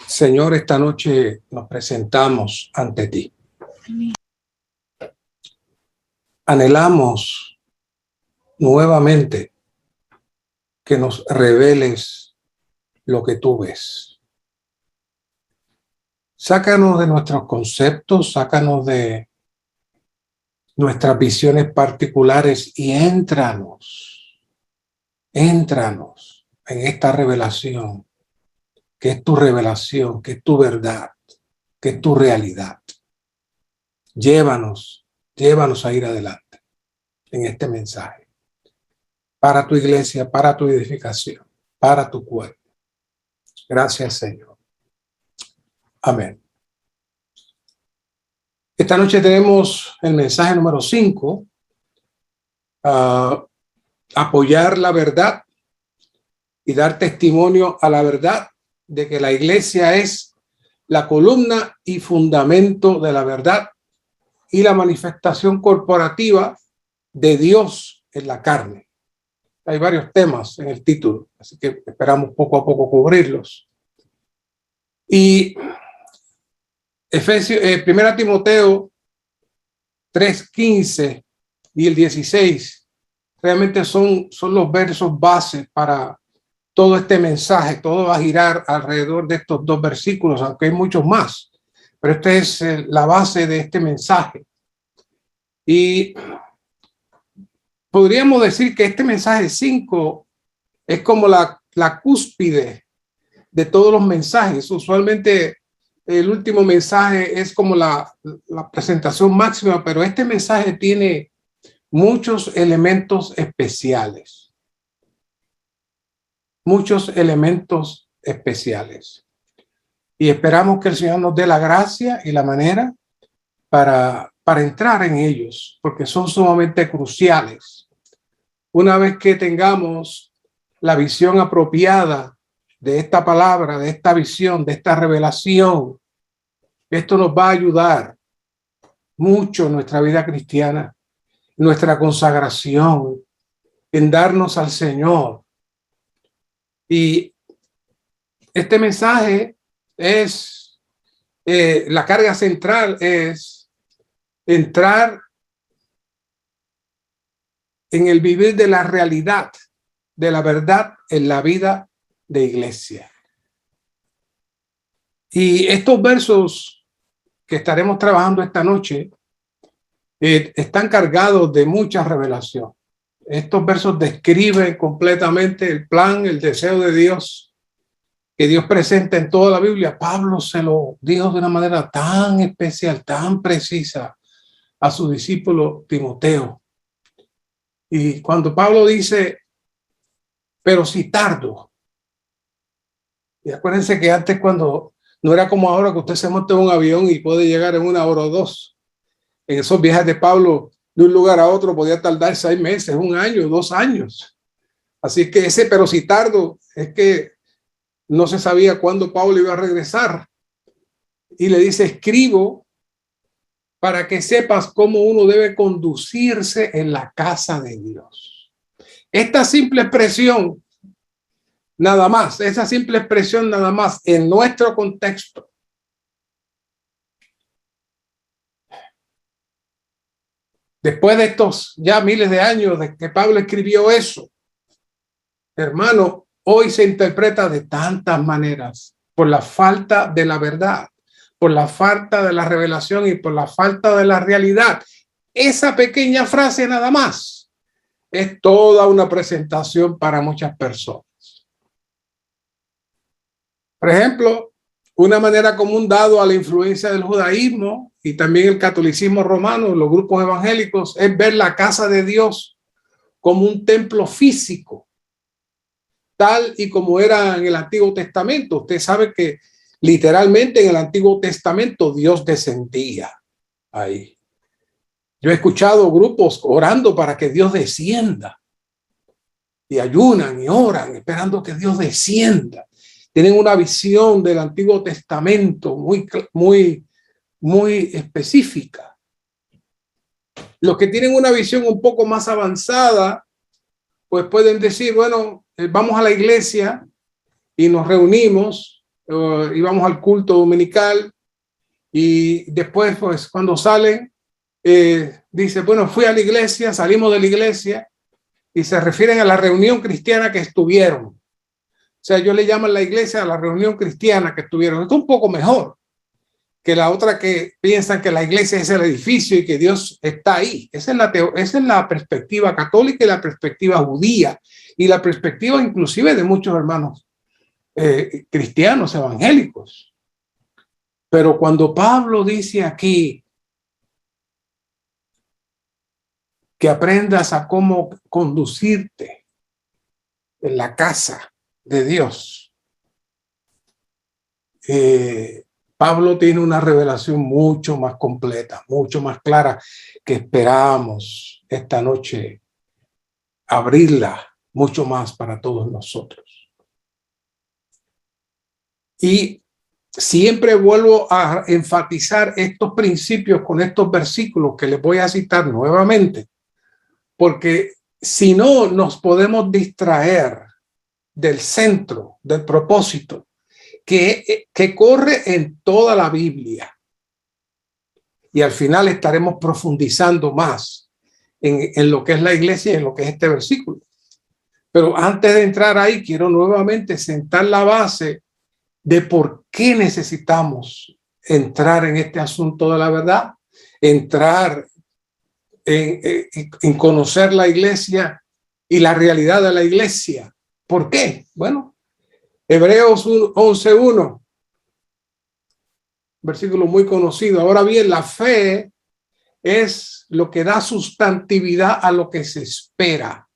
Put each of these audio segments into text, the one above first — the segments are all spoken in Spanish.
Señor, esta noche nos presentamos ante ti. Anhelamos nuevamente que nos reveles lo que tú ves. Sácanos de nuestros conceptos, sácanos de nuestras visiones particulares y éntranos en esta revelación, que es tu revelación, que es tu verdad, que es tu realidad. Llévanos a ir adelante en este mensaje, para tu iglesia, para tu edificación, para tu cuerpo. Gracias, Señor. Amén. Esta noche tenemos el mensaje número 5, apoyar la verdad y dar testimonio a la verdad de que la iglesia es la columna y fundamento de la verdad y la manifestación corporativa de Dios en la carne. Hay varios temas en el título, así que esperamos poco a poco cubrirlos. Y Primera Timoteo 3:15 y el 16 realmente son los versos base para todo este mensaje. Todo va a girar alrededor de estos dos versículos, aunque hay muchos más, pero esta es la base de este mensaje. Y podríamos decir que este mensaje 5 es como la cúspide de todos los mensajes. Usualmente el último mensaje es como la presentación máxima, pero este mensaje tiene muchos elementos especiales. Y esperamos que el Señor nos dé la gracia y la manera para entrar en ellos, porque son sumamente cruciales. Una vez que tengamos la visión apropiada de esta palabra, de esta visión, de esta revelación, esto nos va a ayudar mucho en nuestra vida cristiana, en nuestra consagración, en darnos al Señor. Y este mensaje es, la carga central es entrar en el vivir de la realidad, de la verdad en la vida de iglesia. Y estos versos que estaremos trabajando esta noche están cargados de mucha revelación. Estos versos describen completamente el plan, el deseo de Dios, que Dios presenta en toda la Biblia. Pablo se lo dijo de una manera tan especial, tan precisa a su discípulo Timoteo. Y cuando Pablo dice, pero si tardo, y acuérdense que antes, cuando no era como ahora que usted se monta en un avión y puede llegar en 1 hora o 2. En esos viajes de Pablo, de un lugar a otro, podía tardar 6 meses, 1 año, 2 años. Así que ese pero si tardo es que no se sabía cuándo Pablo iba a regresar. Y le dice, escribo para que sepas cómo uno debe conducirse en la casa de Dios. Esta simple expresión, nada más, en nuestro contexto, después de estos ya miles de años de que Pablo escribió eso, hermano, hoy se interpreta de tantas maneras por la falta de la verdad, por la falta de la revelación y por la falta de la realidad. Esa pequeña frase nada más es toda una presentación para muchas personas. Por ejemplo, una manera común dado a la influencia del judaísmo y también el catolicismo romano, los grupos evangélicos, es ver la casa de Dios como un templo físico, tal y como era en el Antiguo Testamento. Usted sabe que literalmente en el Antiguo Testamento Dios descendía ahí. Yo he escuchado grupos orando para que Dios descienda y ayunan y oran esperando que Dios descienda. Tienen una visión del Antiguo Testamento muy específica. Los que tienen una visión un poco más avanzada, pues pueden decir, bueno, vamos a la iglesia y nos reunimos íbamos al culto dominical y después, pues, cuando salen, dice, bueno, fui a la iglesia, salimos de la iglesia y se refieren a la reunión cristiana que estuvieron. O sea, ellos le llaman la iglesia a la reunión cristiana que estuvieron. Esto es un poco mejor que la otra que piensan que la iglesia es el edificio y que Dios está ahí. Esa es la perspectiva católica y la perspectiva judía y la perspectiva inclusive de muchos hermanos cristianos evangélicos. Pero cuando Pablo dice aquí que aprendas a cómo conducirte en la casa de Dios, Pablo tiene una revelación mucho más completa, mucho más clara, que esperamos esta noche abrirla mucho más para todos nosotros. Y siempre vuelvo a enfatizar estos principios con estos versículos que les voy a citar nuevamente, porque si no nos podemos distraer del centro, del propósito que corre en toda la Biblia. Y al final estaremos profundizando más en lo que es la iglesia y en lo que es este versículo. Pero antes de entrar ahí, quiero nuevamente sentar la base de por qué necesitamos entrar en este asunto de la verdad, entrar en conocer la iglesia y la realidad de la iglesia. ¿Por qué? Bueno, Hebreos 11:1, versículo muy conocido. Ahora bien, la fe es lo que da sustantividad a lo que se espera,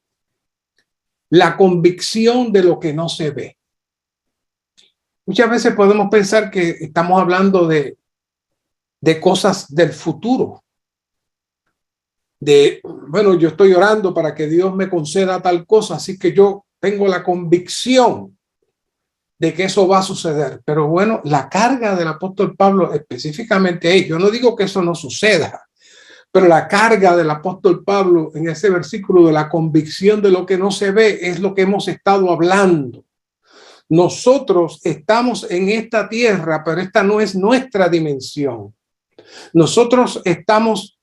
la convicción de lo que no se ve. Muchas veces podemos pensar que estamos hablando de cosas del futuro. Bueno, yo estoy orando para que Dios me conceda tal cosa, así que yo tengo la convicción de que eso va a suceder. Pero bueno, la carga del apóstol Pablo específicamente ahí, yo no digo que eso no suceda, pero la carga del apóstol Pablo en ese versículo de la convicción de lo que no se ve es lo que hemos estado hablando. Nosotros estamos en esta tierra, pero esta no es nuestra dimensión. Nosotros estamos,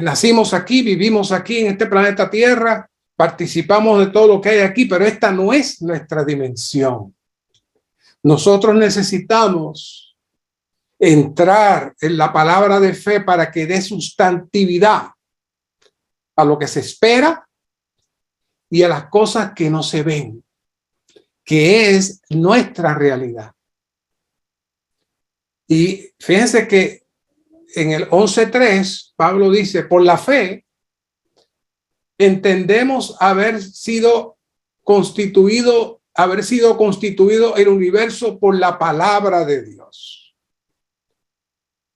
nacimos aquí, vivimos aquí en este planeta Tierra, participamos de todo lo que hay aquí, pero esta no es nuestra dimensión. Nosotros necesitamos entrar en la palabra de fe para que dé sustantividad a lo que se espera y a las cosas que no se ven, que es nuestra realidad. Y fíjense que en el 11:3, Pablo dice, por la fe, entendemos haber sido constituido el universo por la palabra de Dios.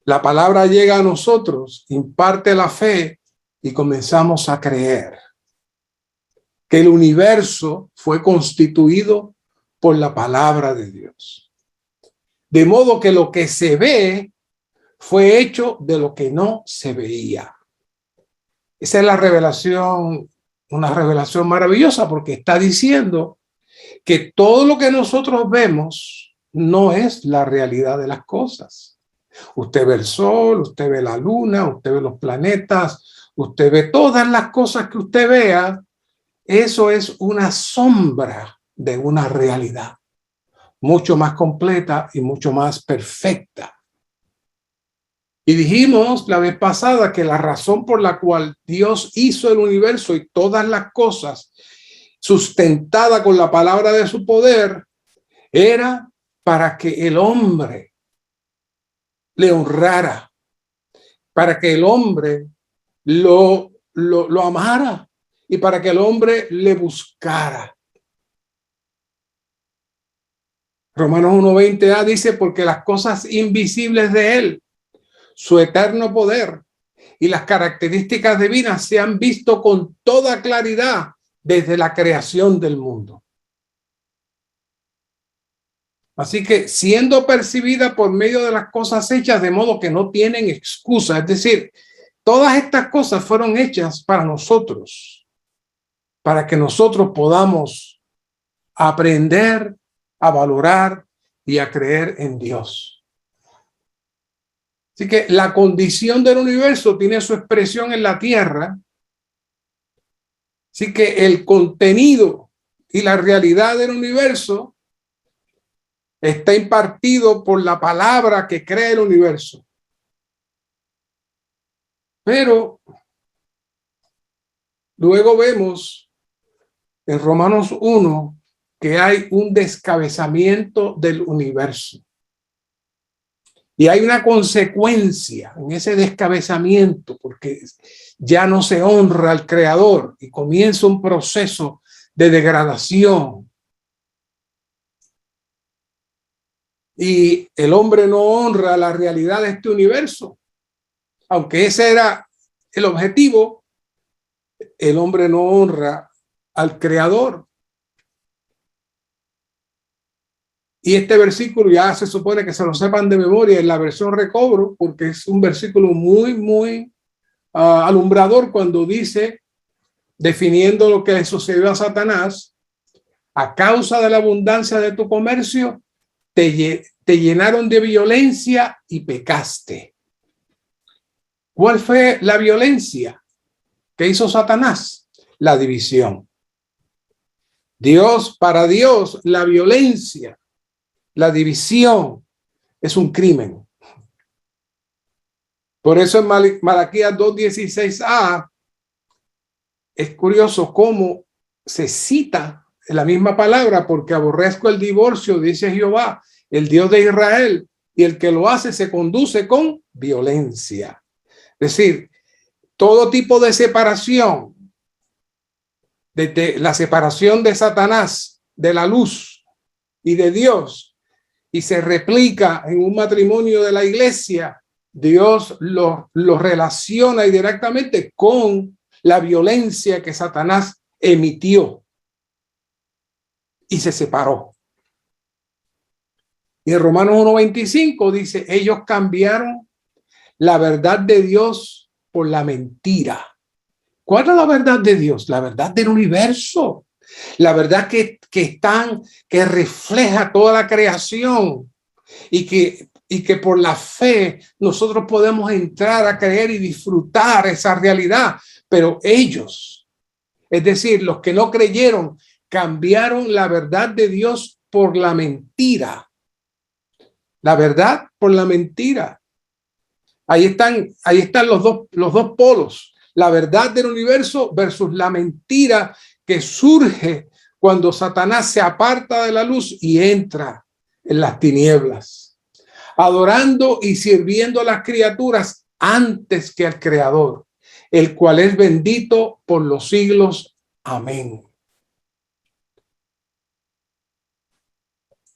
La palabra llega a nosotros, imparte la fe y comenzamos a creer que el universo fue constituido por la palabra de Dios. De modo que lo que se ve fue hecho de lo que no se veía. Esa es la revelación, una revelación maravillosa, porque está diciendo que todo lo que nosotros vemos no es la realidad de las cosas. Usted ve el sol, usted ve la luna, usted ve los planetas, usted ve todas las cosas que usted vea. Eso es una sombra de una realidad mucho más completa y mucho más perfecta. Y dijimos la vez pasada que la razón por la cual Dios hizo el universo y todas las cosas sustentada con la palabra de su poder era para que el hombre le honrara, para que el hombre lo amara y para que el hombre le buscara. Romanos 1:20a dice, porque las cosas invisibles de él, su eterno poder y las características divinas se han visto con toda claridad desde la creación del mundo. Así que siendo percibida por medio de las cosas hechas, de modo que no tienen excusa. Es decir, todas estas cosas fueron hechas para nosotros, para que nosotros podamos aprender a valorar y a creer en Dios. Así que la condición del universo tiene su expresión en la tierra. Así que el contenido y la realidad del universo está impartido por la palabra que crea el universo. Pero luego vemos en Romanos 1 que hay un descabezamiento del universo. Y hay una consecuencia en ese descabezamiento, porque ya no se honra al Creador y comienza un proceso de degradación. Y el hombre no honra la realidad de este universo. Aunque ese era el objetivo, el hombre no honra al Creador. Y este versículo ya se supone que se lo sepan de memoria en la versión Recobro, porque es un versículo muy alumbrador cuando dice, definiendo lo que le sucedió a Satanás: a causa de la abundancia de tu comercio, te llenaron de violencia y pecaste. ¿Cuál fue la violencia que hizo Satanás? La división. Para Dios, la violencia, la división es un crimen. Por eso en Malaquías 2:16a es curioso cómo se cita la misma palabra: porque aborrezco el divorcio, dice Jehová, el Dios de Israel, y el que lo hace se conduce con violencia. Es decir, todo tipo de separación, desde la separación de Satanás, de la luz y de Dios, y se replica en un matrimonio de la iglesia, Dios lo relaciona directamente con la violencia que Satanás emitió y se separó. Y en Romanos 1:25 dice: ellos cambiaron la verdad de Dios por la mentira. ¿Cuál es la verdad de Dios? La verdad del universo. La verdad que refleja toda la creación y que por la fe nosotros podemos entrar a creer y disfrutar esa realidad. Pero ellos, es decir, los que no creyeron, cambiaron la verdad de Dios por la mentira. La verdad por la mentira. Ahí están los dos polos. La verdad del universo versus la mentira que surge cuando Satanás se aparta de la luz y entra en las tinieblas, adorando y sirviendo a las criaturas antes que al Creador, el cual es bendito por los siglos. Amén.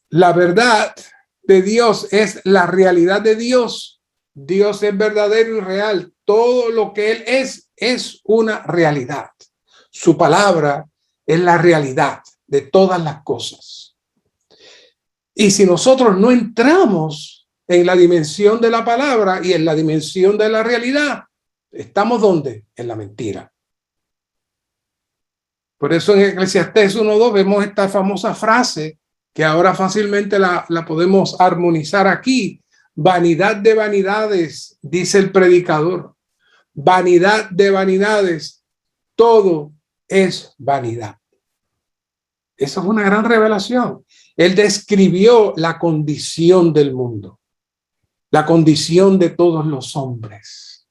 La verdad de Dios es la realidad de Dios. Dios es verdadero y real. Todo lo que Él es una realidad. Su palabra es la realidad de todas las cosas. Y si nosotros no entramos en la dimensión de la palabra y en la dimensión de la realidad, ¿estamos dónde? En la mentira. Por eso en Eclesiastés 1:2 vemos esta famosa frase que ahora fácilmente la podemos armonizar aquí. Vanidad de vanidades, dice el predicador. Vanidad de vanidades, todo es vanidad. Esa es una gran revelación. Él describió la condición del mundo, la condición de todos los hombres.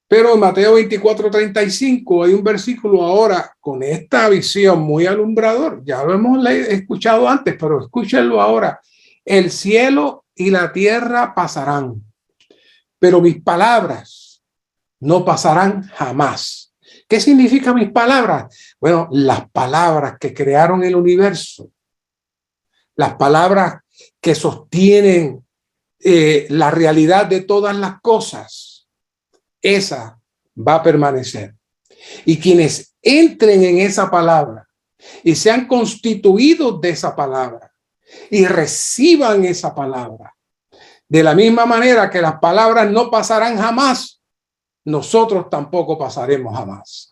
Pero en Mateo 24:35 hay un versículo ahora con esta visión muy alumbrador. Ya lo hemos escuchado antes, pero escúchenlo ahora. El cielo y la tierra pasarán, pero mis palabras no pasarán jamás. ¿Qué significa mis palabras? Bueno, las palabras que crearon el universo, las palabras que sostienen la realidad de todas las cosas. Esa va a permanecer. Y quienes entren en esa palabra y sean constituidos de esa palabra y reciban esa palabra, de la misma manera que las palabras no pasarán jamás, nosotros tampoco pasaremos jamás.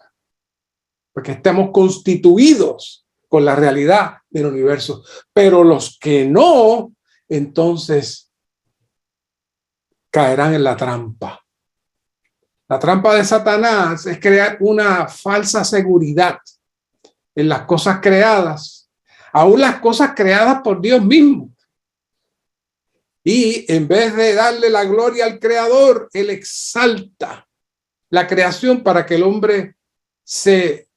Porque estemos constituidos con la realidad del universo. Pero los que no, entonces caerán en la trampa. La trampa de Satanás es crear una falsa seguridad en las cosas creadas, aún las cosas creadas por Dios mismo. Y en vez de darle la gloria al Creador, él exalta la creación para que el hombre se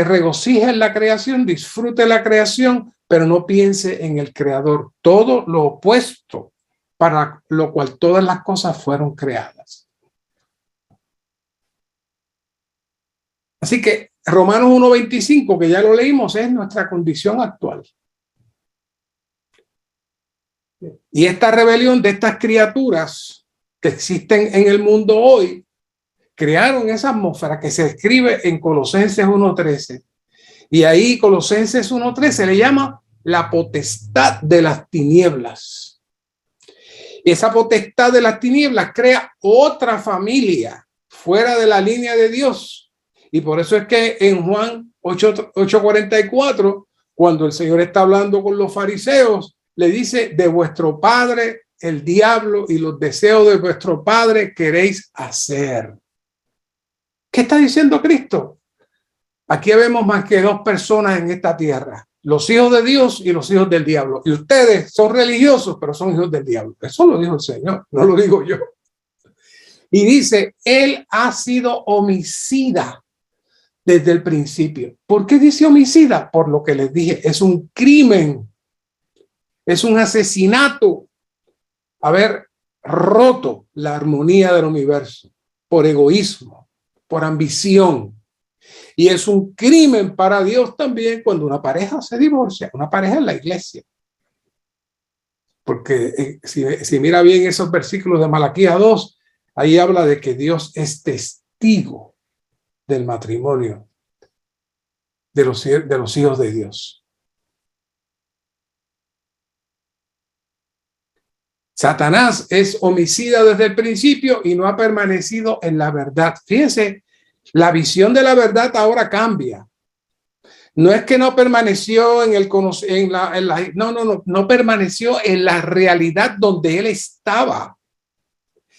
regocije en la creación, disfrute la creación, pero no piense en el Creador. Todo lo opuesto para lo cual todas las cosas fueron creadas. Así que Romanos 1:25, que ya lo leímos, es nuestra condición actual. Y esta rebelión de estas criaturas que existen en el mundo hoy crearon esa atmósfera que se escribe en Colosenses 1:13. Y ahí Colosenses 1:13 le llama la potestad de las tinieblas. Y esa potestad de las tinieblas crea otra familia fuera de la línea de Dios. Y por eso es que en Juan 8:44, cuando el Señor está hablando con los fariseos, le dice: de vuestro padre el diablo y los deseos de vuestro padre queréis hacer. ¿Qué está diciendo Cristo? Aquí vemos más que dos personas en esta tierra: los hijos de Dios y los hijos del diablo. Y ustedes son religiosos, pero son hijos del diablo. Eso lo dijo el Señor, no lo digo yo. Y dice: él ha sido homicida desde el principio. ¿Por qué dice homicida? Por lo que les dije, es un crimen, es un asesinato, haber roto la armonía del universo por egoísmo, por ambición. Y es un crimen para Dios también cuando una pareja se divorcia, una pareja en la iglesia. Porque si mira bien esos versículos de Malaquías 2, ahí habla de que Dios es testigo del matrimonio de los hijos de Dios. Satanás es homicida desde el principio y no ha permanecido en la verdad. Fíjense, la visión de la verdad ahora cambia. No es que no permaneció no permaneció en la realidad donde él estaba.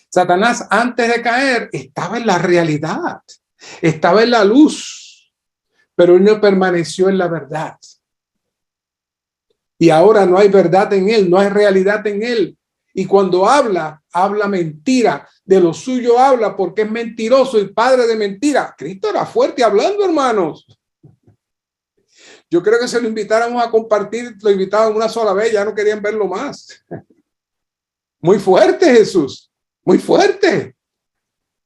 Satanás, antes de caer, estaba en la realidad, estaba en la luz, pero él no permaneció en la verdad. Y ahora no hay verdad en él, no hay realidad en él. Y cuando habla mentira, de lo suyo habla porque es mentiroso y padre de mentira. Cristo era fuerte hablando, hermanos. Yo creo que si lo invitáramos a compartir, lo invitaban una sola vez, ya no querían verlo más. Muy fuerte Jesús, muy fuerte.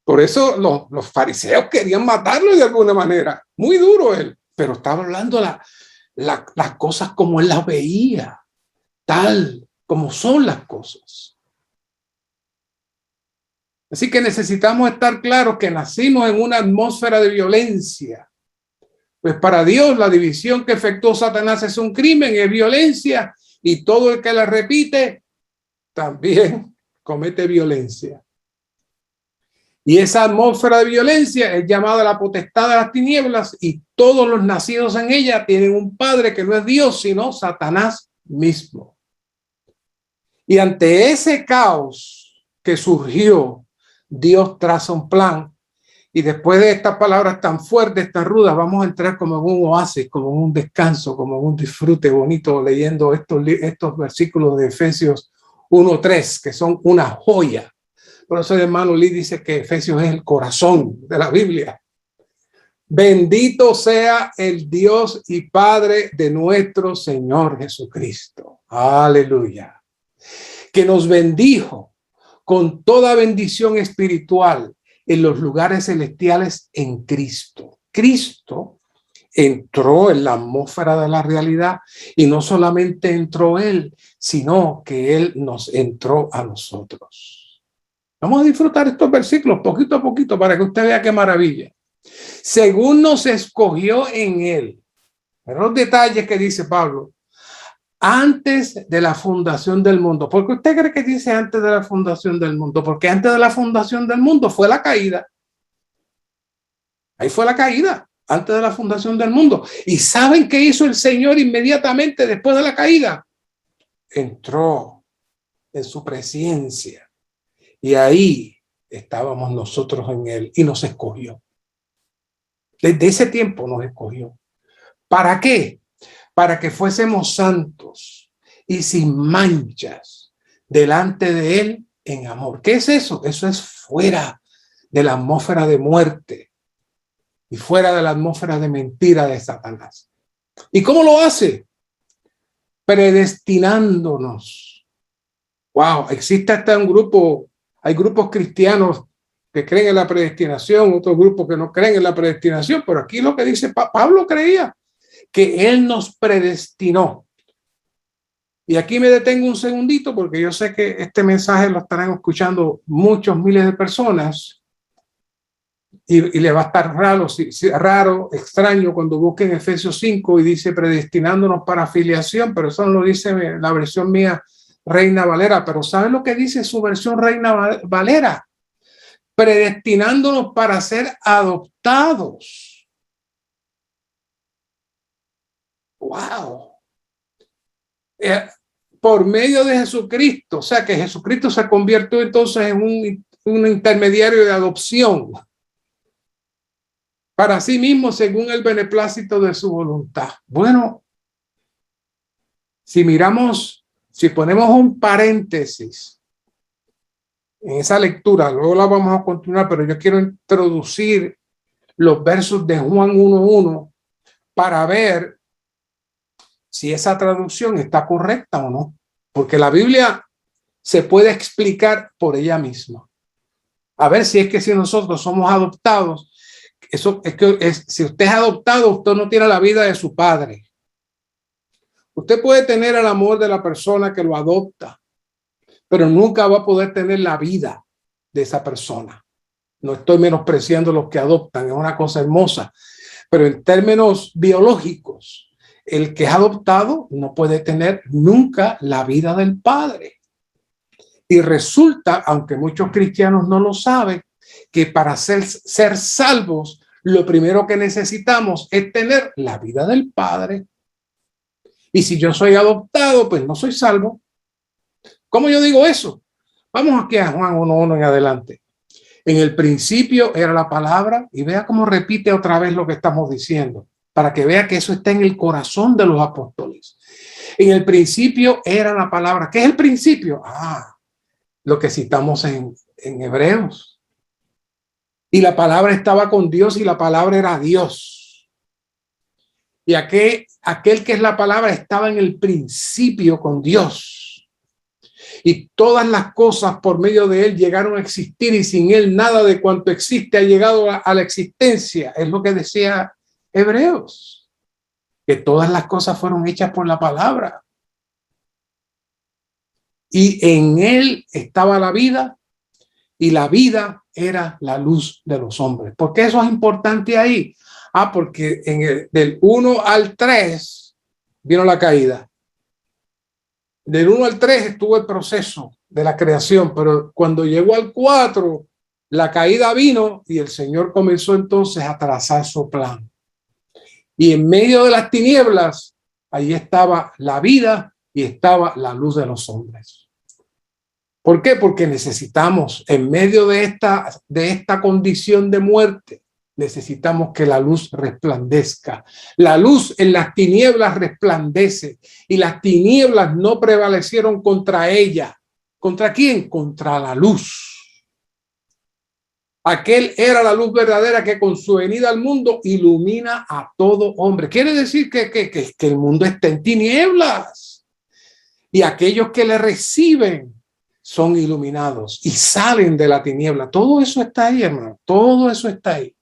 Por eso los fariseos querían matarlo de alguna manera. Muy duro él, pero estaba hablando las cosas como él las veía, tal como son las cosas. Así que necesitamos estar claros que nacimos en una atmósfera de violencia. Pues para Dios la división que efectuó Satanás es un crimen, es violencia, y todo el que la repite también comete violencia. Y esa atmósfera de violencia es llamada la potestad de las tinieblas, y todos los nacidos en ella tienen un padre que no es Dios, sino Satanás mismo. Y ante ese caos que surgió, Dios traza un plan. Y después de estas palabras tan fuertes, tan rudas, vamos a entrar como en un oasis, como en un descanso, como en un disfrute bonito leyendo estos versículos de Efesios 1:3, que son una joya. Por eso el hermano Lee dice que Efesios es el corazón de la Biblia. Bendito sea el Dios y Padre de nuestro Señor Jesucristo. Aleluya. Que nos bendijo con toda bendición espiritual en los lugares celestiales en Cristo. Cristo entró en la atmósfera de la realidad, y no solamente entró él, sino que él nos entró a nosotros. Vamos a disfrutar estos versículos poquito a poquito para que usted vea qué maravilla. Según nos escogió en él. Pero los detalles que dice Pablo: antes de la fundación del mundo. ¿Por qué usted cree que dice antes de la fundación del mundo? Porque antes de la fundación del mundo fue la caída. Ahí fue la caída. antes de la fundación del mundo. ¿Y saben qué hizo el Señor inmediatamente después de la caída? Entró en su presencia y ahí estábamos nosotros en él y nos escogió. Desde ese tiempo nos escogió. ¿Para qué? Para que fuésemos santos y sin manchas delante de él en amor. ¿Qué es eso? Eso es fuera de la atmósfera de muerte y fuera de la atmósfera de mentira de Satanás. ¿Y cómo lo hace? Predestinándonos. Wow, existe hasta un grupo, hay grupos cristianos que creen en la predestinación, otros grupos que no creen en la predestinación, pero aquí lo que dice Pablo creía que él nos predestinó. Y aquí me detengo un segundito porque yo sé que este mensaje lo estarán escuchando muchos miles de personas y le va a estar raro, extraño cuando busquen Efesios 5 y dice predestinándonos para afiliación, pero eso no lo dice la versión mía Reina Valera. Pero ¿saben lo que dice su versión Reina Valera? Predestinándonos para ser adoptados. ¡Wow! Por medio de Jesucristo, o sea que Jesucristo se convirtió entonces en un intermediario de adopción para sí mismo según el beneplácito de su voluntad. Bueno, si miramos, si ponemos un paréntesis en esa lectura, luego la vamos a continuar, pero yo quiero introducir los versos de Juan 1:1 para ver si esa traducción está correcta o no, porque la Biblia se puede explicar por ella misma. A ver si es que si nosotros somos adoptados, eso es que si usted es adoptado, usted no tiene la vida de su padre. Usted puede tener el amor de la persona que lo adopta, pero nunca va a poder tener la vida de esa persona. No estoy menospreciando los que adoptan, es una cosa hermosa, pero en términos biológicos, el que es adoptado no puede tener nunca la vida del padre. Y resulta, aunque muchos cristianos no lo saben, que para ser salvos, lo primero que necesitamos es tener la vida del Padre. Y si yo soy adoptado, pues no soy salvo. ¿Cómo yo digo eso? Vamos aquí a Juan 1:1 en adelante. En el principio era la palabra, y vea cómo repite otra vez lo que estamos diciendo, para que vea que eso está en el corazón de los apóstoles. En el principio era la palabra. ¿Qué es el principio? Lo que citamos en Hebreos. Y la palabra estaba con Dios y la palabra era Dios. Y aquel que es la palabra estaba en el principio con Dios. Y todas las cosas por medio de él llegaron a existir y sin él nada de cuanto existe ha llegado a la existencia. Es lo que decía Hebreos. Que todas las cosas fueron hechas por la palabra. Y en él estaba la vida y la vida era la luz de los hombres. ¿Por qué eso es importante ahí? Porque del 1 al 3 vino la caída. Del 1 al 3 estuvo el proceso de la creación, pero cuando llegó al 4, la caída vino y el Señor comenzó entonces a trazar su plan. Y en medio de las tinieblas, ahí estaba la vida y estaba la luz de los hombres. ¿Por qué? Porque necesitamos, en medio de esta condición de muerte, necesitamos que la luz resplandezca. La luz en las tinieblas resplandece y las tinieblas no prevalecieron contra ella. ¿Contra quién? Contra la luz. Aquel era la luz verdadera que con su venida al mundo ilumina a todo hombre. Quiere decir que el mundo está en tinieblas y aquellos que le reciben son iluminados y salen de la tiniebla. Todo eso está ahí, hermano. Todo eso está ahí.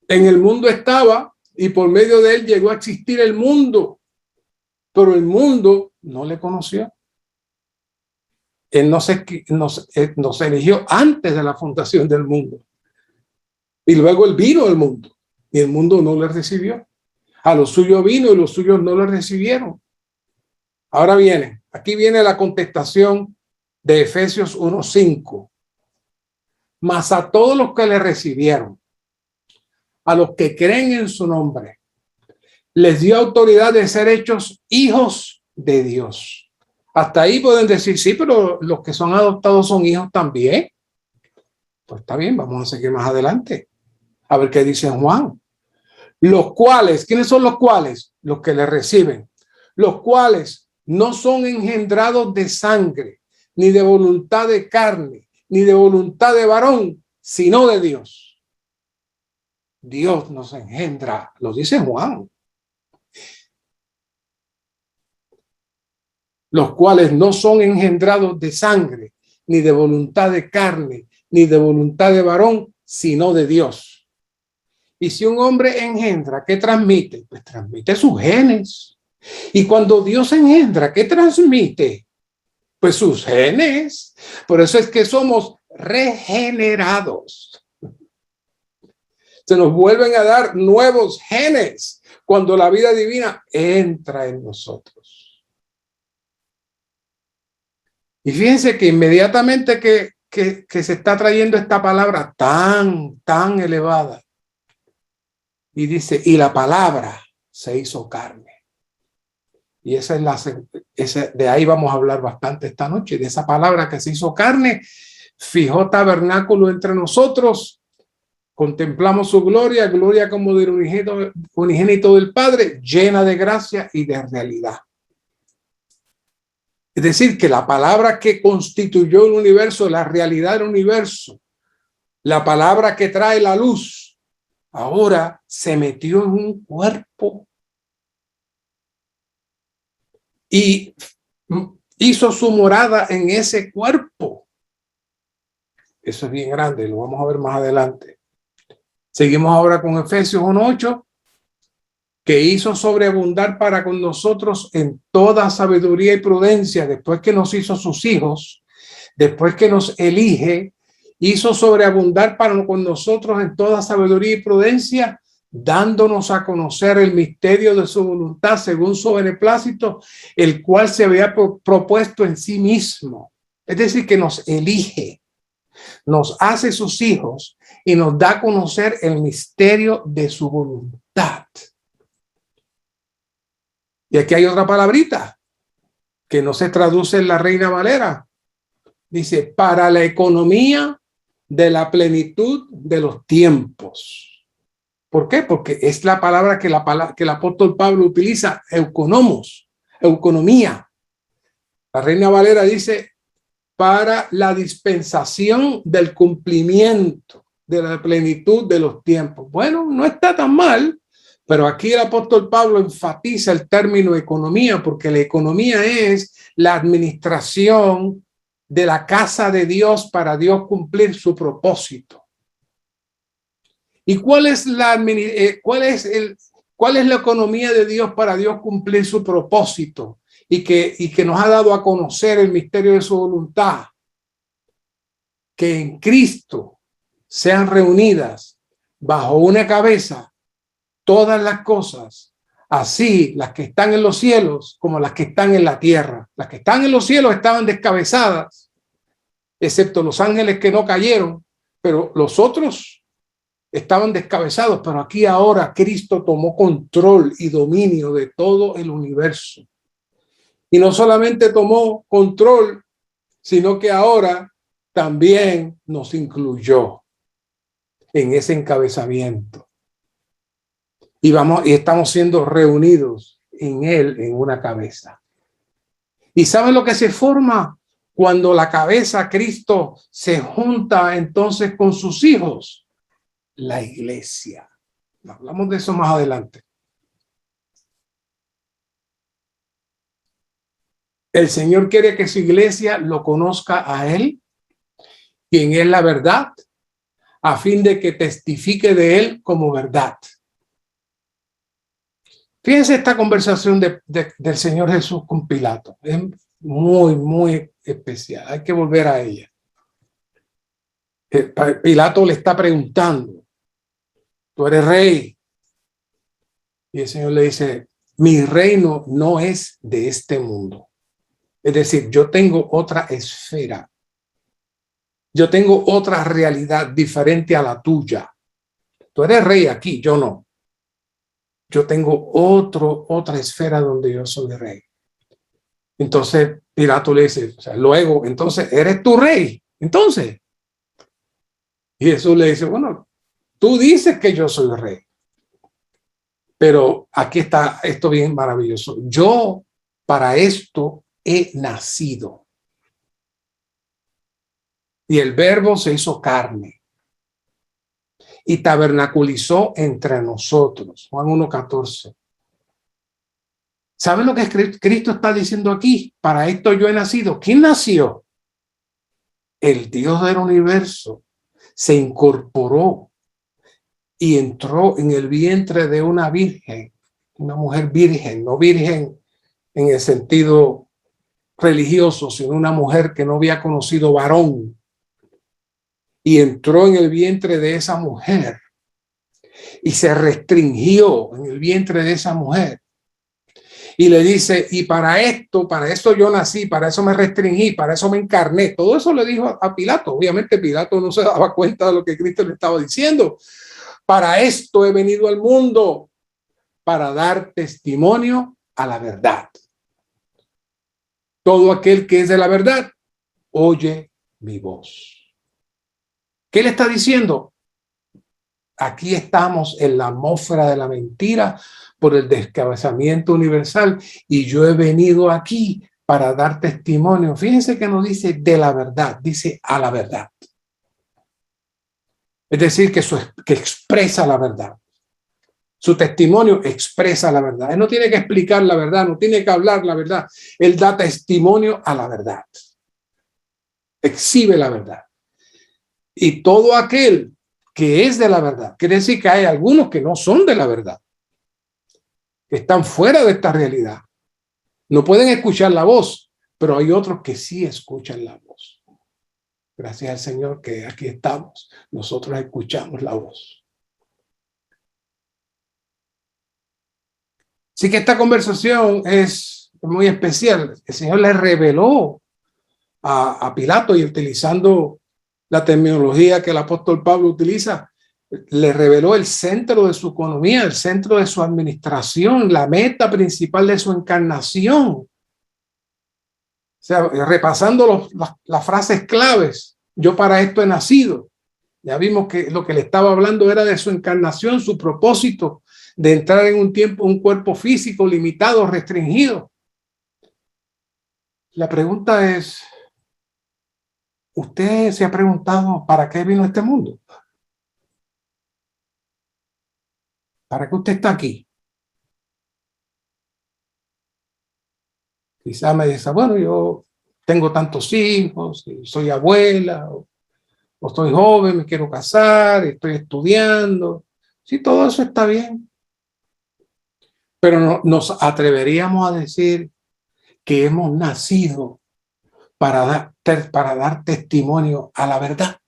En el mundo estaba y por medio de él llegó a existir el mundo, pero el mundo no le conoció. Él nos eligió antes de la fundación del mundo. Y luego él vino al mundo y el mundo no le recibió. A los suyos vino y los suyos no le recibieron. Ahora aquí viene la contestación de Efesios 1:5. mas a todos los que le recibieron, a los que creen en su nombre, les dio autoridad de ser hechos hijos de Dios. Hasta ahí pueden decir, sí, pero los que son adoptados son hijos también. Pues está bien, vamos a seguir más adelante. A ver qué dice Juan. Los cuales, ¿quiénes son los cuales? Los que le reciben. Los cuales no son engendrados de sangre, ni de voluntad de carne, ni de voluntad de varón, sino de Dios. Dios nos engendra, lo dice Juan. Los cuales no son engendrados de sangre, ni de voluntad de carne, ni de voluntad de varón, sino de Dios. Y si un hombre engendra, ¿qué transmite? Pues transmite sus genes. Y cuando Dios engendra, ¿qué transmite? Pues sus genes. Por eso es que somos regenerados. Se nos vuelven a dar nuevos genes cuando la vida divina entra en nosotros. Y fíjense que inmediatamente que se está trayendo esta palabra tan elevada, y dice, y la palabra se hizo carne. Y esa es de ahí vamos a hablar bastante esta noche, de esa palabra que se hizo carne, fijó tabernáculo entre nosotros, contemplamos su gloria, gloria como del unigénito del Padre, llena de gracia y de realidad. Es decir, que la palabra que constituyó el universo, la realidad del universo, la palabra que trae la luz, ahora se metió en un cuerpo y hizo su morada en ese cuerpo. Eso es bien grande, lo vamos a ver más adelante. Seguimos ahora con Efesios 1:8, que hizo sobreabundar para con nosotros en toda sabiduría y prudencia, después que nos hizo sus hijos, después que nos elige, hizo sobreabundar para con nosotros en toda sabiduría y prudencia, dándonos a conocer el misterio de su voluntad según su beneplácito, el cual se había propuesto en sí mismo. Es decir, que nos elige, nos hace sus hijos y nos da a conocer el misterio de su voluntad. Y aquí hay otra palabrita que no se traduce en la Reina Valera. Dice, para la economía de la plenitud de los tiempos. ¿Por qué? Porque es la palabra que el apóstol Pablo utiliza, economos, economía. La Reina Valera dice, para la dispensación del cumplimiento de la plenitud de los tiempos. Bueno, no está tan mal, pero aquí el apóstol Pablo enfatiza el término economía, porque la economía es la administración de la casa de Dios para Dios cumplir su propósito. ¿Y cuál es la economía de Dios para Dios cumplir su propósito? Y que nos ha dado a conocer el misterio de su voluntad, que en Cristo sean reunidas bajo una cabeza todas las cosas, así las que están en los cielos como las que están en la tierra. Las que están en los cielos estaban descabezadas, excepto los ángeles que no cayeron, pero los otros estaban descabezados. Pero aquí ahora Cristo tomó control y dominio de todo el universo. Y no solamente tomó control, sino que ahora también nos incluyó en ese encabezamiento. Y estamos siendo reunidos en él, en una cabeza. ¿Y saben lo que se forma cuando la cabeza, Cristo, se junta entonces con sus hijos? La iglesia. Hablamos de eso más adelante. El Señor quiere que su iglesia lo conozca a él, quien es la verdad, a fin de que testifique de él como verdad. Fíjense esta conversación del Señor Jesús con Pilato. Es muy especial. Hay que volver a ella. Pilato le está preguntando, ¿tú eres rey? Y el Señor le dice, mi reino no es de este mundo. Es decir, yo tengo otra esfera. Yo tengo otra realidad diferente a la tuya. Tú eres rey aquí, yo no. Yo tengo otra esfera donde yo soy rey. Entonces Pilato le dice, o sea, luego, entonces, ¿eres tu rey? Entonces, y Jesús le dice, bueno, tú dices que yo soy rey, pero aquí está esto bien maravilloso. Yo para esto he nacido. Y el verbo se hizo carne y tabernaculizó entre nosotros. Juan 1:14. ¿Saben lo que Cristo está diciendo aquí? Para esto yo he nacido. ¿Quién nació? El Dios del universo se incorporó y entró en el vientre de una virgen, una mujer virgen, no virgen en el sentido religioso, sino una mujer que no había conocido varón. Y entró en el vientre de esa mujer y se restringió en el vientre de esa mujer. Y le dice, y para esto yo nací, para eso me restringí, para eso me encarné. Todo eso le dijo a Pilato. Obviamente Pilato no se daba cuenta de lo que Cristo le estaba diciendo. Para esto he venido al mundo, para dar testimonio a la verdad. Todo aquel que es de la verdad, oye mi voz. ¿Qué le está diciendo? Aquí estamos en la atmósfera de la mentira por el descabezamiento universal y yo he venido aquí para dar testimonio. Fíjense que no dice de la verdad, dice a la verdad. Es decir, que expresa la verdad. Su testimonio expresa la verdad. Él no tiene que explicar la verdad, no tiene que hablar la verdad. Él da testimonio a la verdad. Exhibe la verdad. Y todo aquel que es de la verdad, quiere decir que hay algunos que no son de la verdad, que están fuera de esta realidad. No pueden escuchar la voz, pero hay otros que sí escuchan la voz. Gracias al Señor que aquí estamos. Nosotros escuchamos la voz. Así que esta conversación es muy especial. El Señor le reveló a Pilato y utilizando la terminología que el apóstol Pablo utiliza, le reveló el centro de su economía, el centro de su administración, la meta principal de su encarnación. O sea, repasando las frases claves, yo para esto he nacido. Ya vimos que lo que le estaba hablando era de su encarnación, su propósito de entrar en un cuerpo físico limitado, restringido. La pregunta es, ¿usted se ha preguntado para qué vino a este mundo? ¿Para qué usted está aquí? Quizá me dice, bueno, yo tengo tantos hijos, soy abuela, o estoy joven, me quiero casar, estoy estudiando. Sí, todo eso está bien. Pero no, nos atreveríamos a decir que hemos nacido para dar testimonio a la verdad.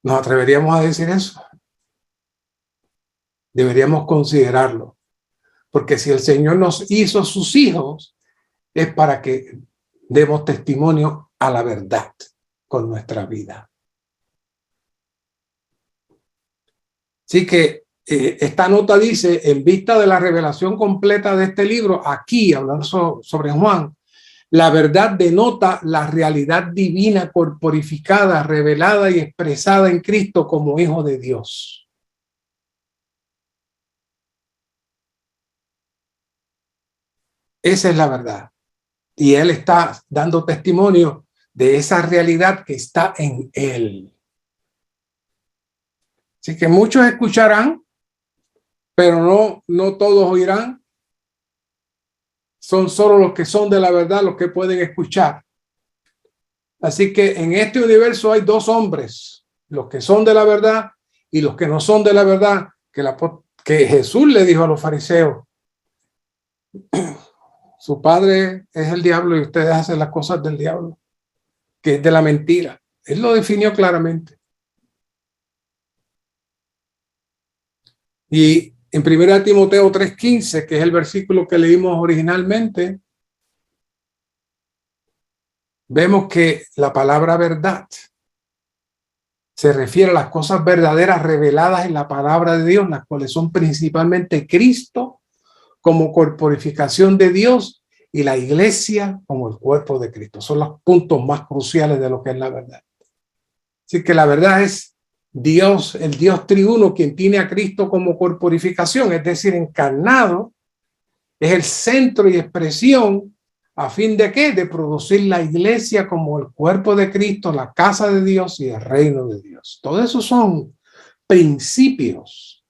¿Nos atreveríamos a decir eso? Deberíamos considerarlo. Porque si el Señor nos hizo sus hijos, es para que demos testimonio a la verdad con nuestra vida. Así que esta nota dice, en vista de la revelación completa de este libro, aquí hablando sobre Juan, la verdad denota la realidad divina corporificada, revelada y expresada en Cristo como Hijo de Dios. Esa es la verdad. Y Él está dando testimonio de esa realidad que está en Él. Así que muchos escucharán, pero no todos oirán. Son solo los que son de la verdad los que pueden escuchar. Así que en este universo hay dos hombres, los que son de la verdad y los que no son de la verdad, que Jesús le dijo a los fariseos, su padre es el diablo y ustedes hacen las cosas del diablo, que es de la mentira. Él lo definió claramente. Y en 1 Timoteo 3:15, que es el versículo que leímos originalmente, vemos que la palabra verdad se refiere a las cosas verdaderas reveladas en la palabra de Dios, las cuales son principalmente Cristo como corporificación de Dios y la iglesia como el cuerpo de Cristo. Son los puntos más cruciales de lo que es la verdad. Así que la verdad es Dios, el Dios triuno, quien tiene a Cristo como corporificación, es decir, encarnado, es el centro y expresión a fin de ¿qué? De producir la iglesia como el cuerpo de Cristo, la casa de Dios y el reino de Dios. Todo eso son principios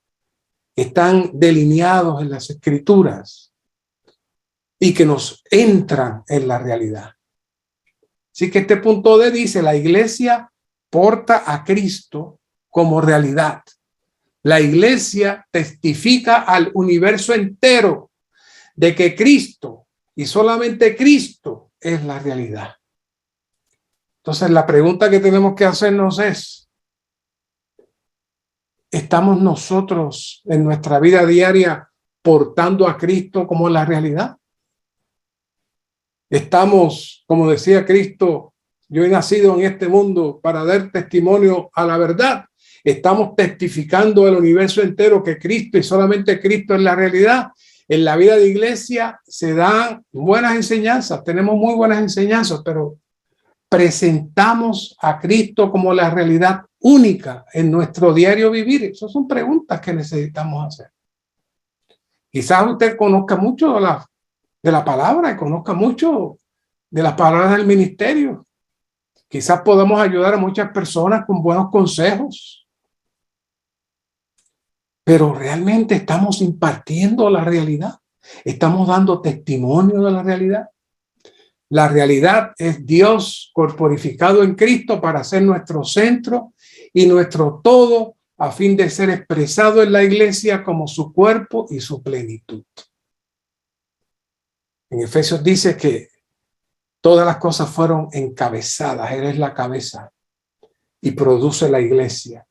que están delineados en las escrituras y que nos entran en la realidad. Así que este punto D dice, la iglesia porta a Cristo como realidad. La iglesia testifica al universo entero de que Cristo y solamente Cristo es la realidad. Entonces la pregunta que tenemos que hacernos es, ¿estamos nosotros en nuestra vida diaria portando a Cristo como la realidad? Estamos, como decía Cristo, yo he nacido en este mundo para dar testimonio a la verdad. Estamos testificando al universo entero que Cristo y solamente Cristo es la realidad. En la vida de iglesia se dan buenas enseñanzas, tenemos muy buenas enseñanzas, pero presentamos a Cristo como la realidad única en nuestro diario vivir. Esas son preguntas que necesitamos hacer. Quizás usted conozca mucho de la palabra y conozca mucho de las palabras del ministerio. Quizás podamos ayudar a muchas personas con buenos consejos. Pero realmente estamos impartiendo la realidad. Estamos dando testimonio de la realidad. La realidad es Dios corporificado en Cristo para ser nuestro centro y nuestro todo a fin de ser expresado en la iglesia como su cuerpo y su plenitud. En Efesios dice que todas las cosas fueron encabezadas. Él es la cabeza y produce la iglesia.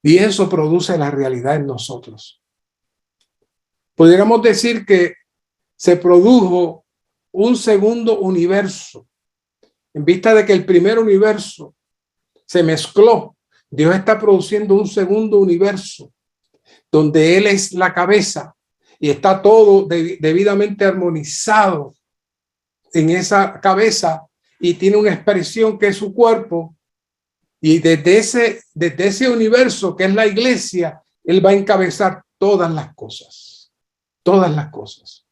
Y eso produce la realidad en nosotros. Pudiéramos decir que se produjo un segundo universo. En vista de que el primer universo se mezcló, Dios está produciendo un segundo universo donde Él es la cabeza y está todo debidamente armonizado en esa cabeza y tiene una expresión que es su cuerpo. Y desde ese universo que es la iglesia, Él va a encabezar todas las cosas. Todas las cosas.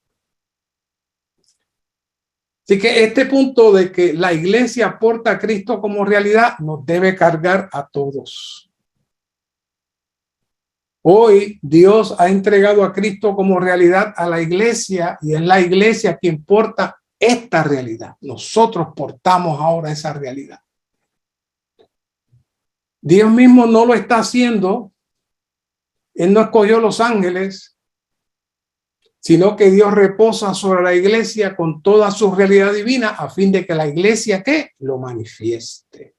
Así que este punto de que la iglesia aporta a Cristo como realidad nos debe cargar a todos. Hoy Dios ha entregado a Cristo como realidad a la iglesia y es la iglesia quien porta esta realidad. Nosotros portamos ahora esa realidad. Dios mismo no lo está haciendo. Él no escogió los ángeles, sino que Dios reposa sobre la iglesia con toda su realidad divina a fin de que la iglesia ¿qué? Lo manifieste.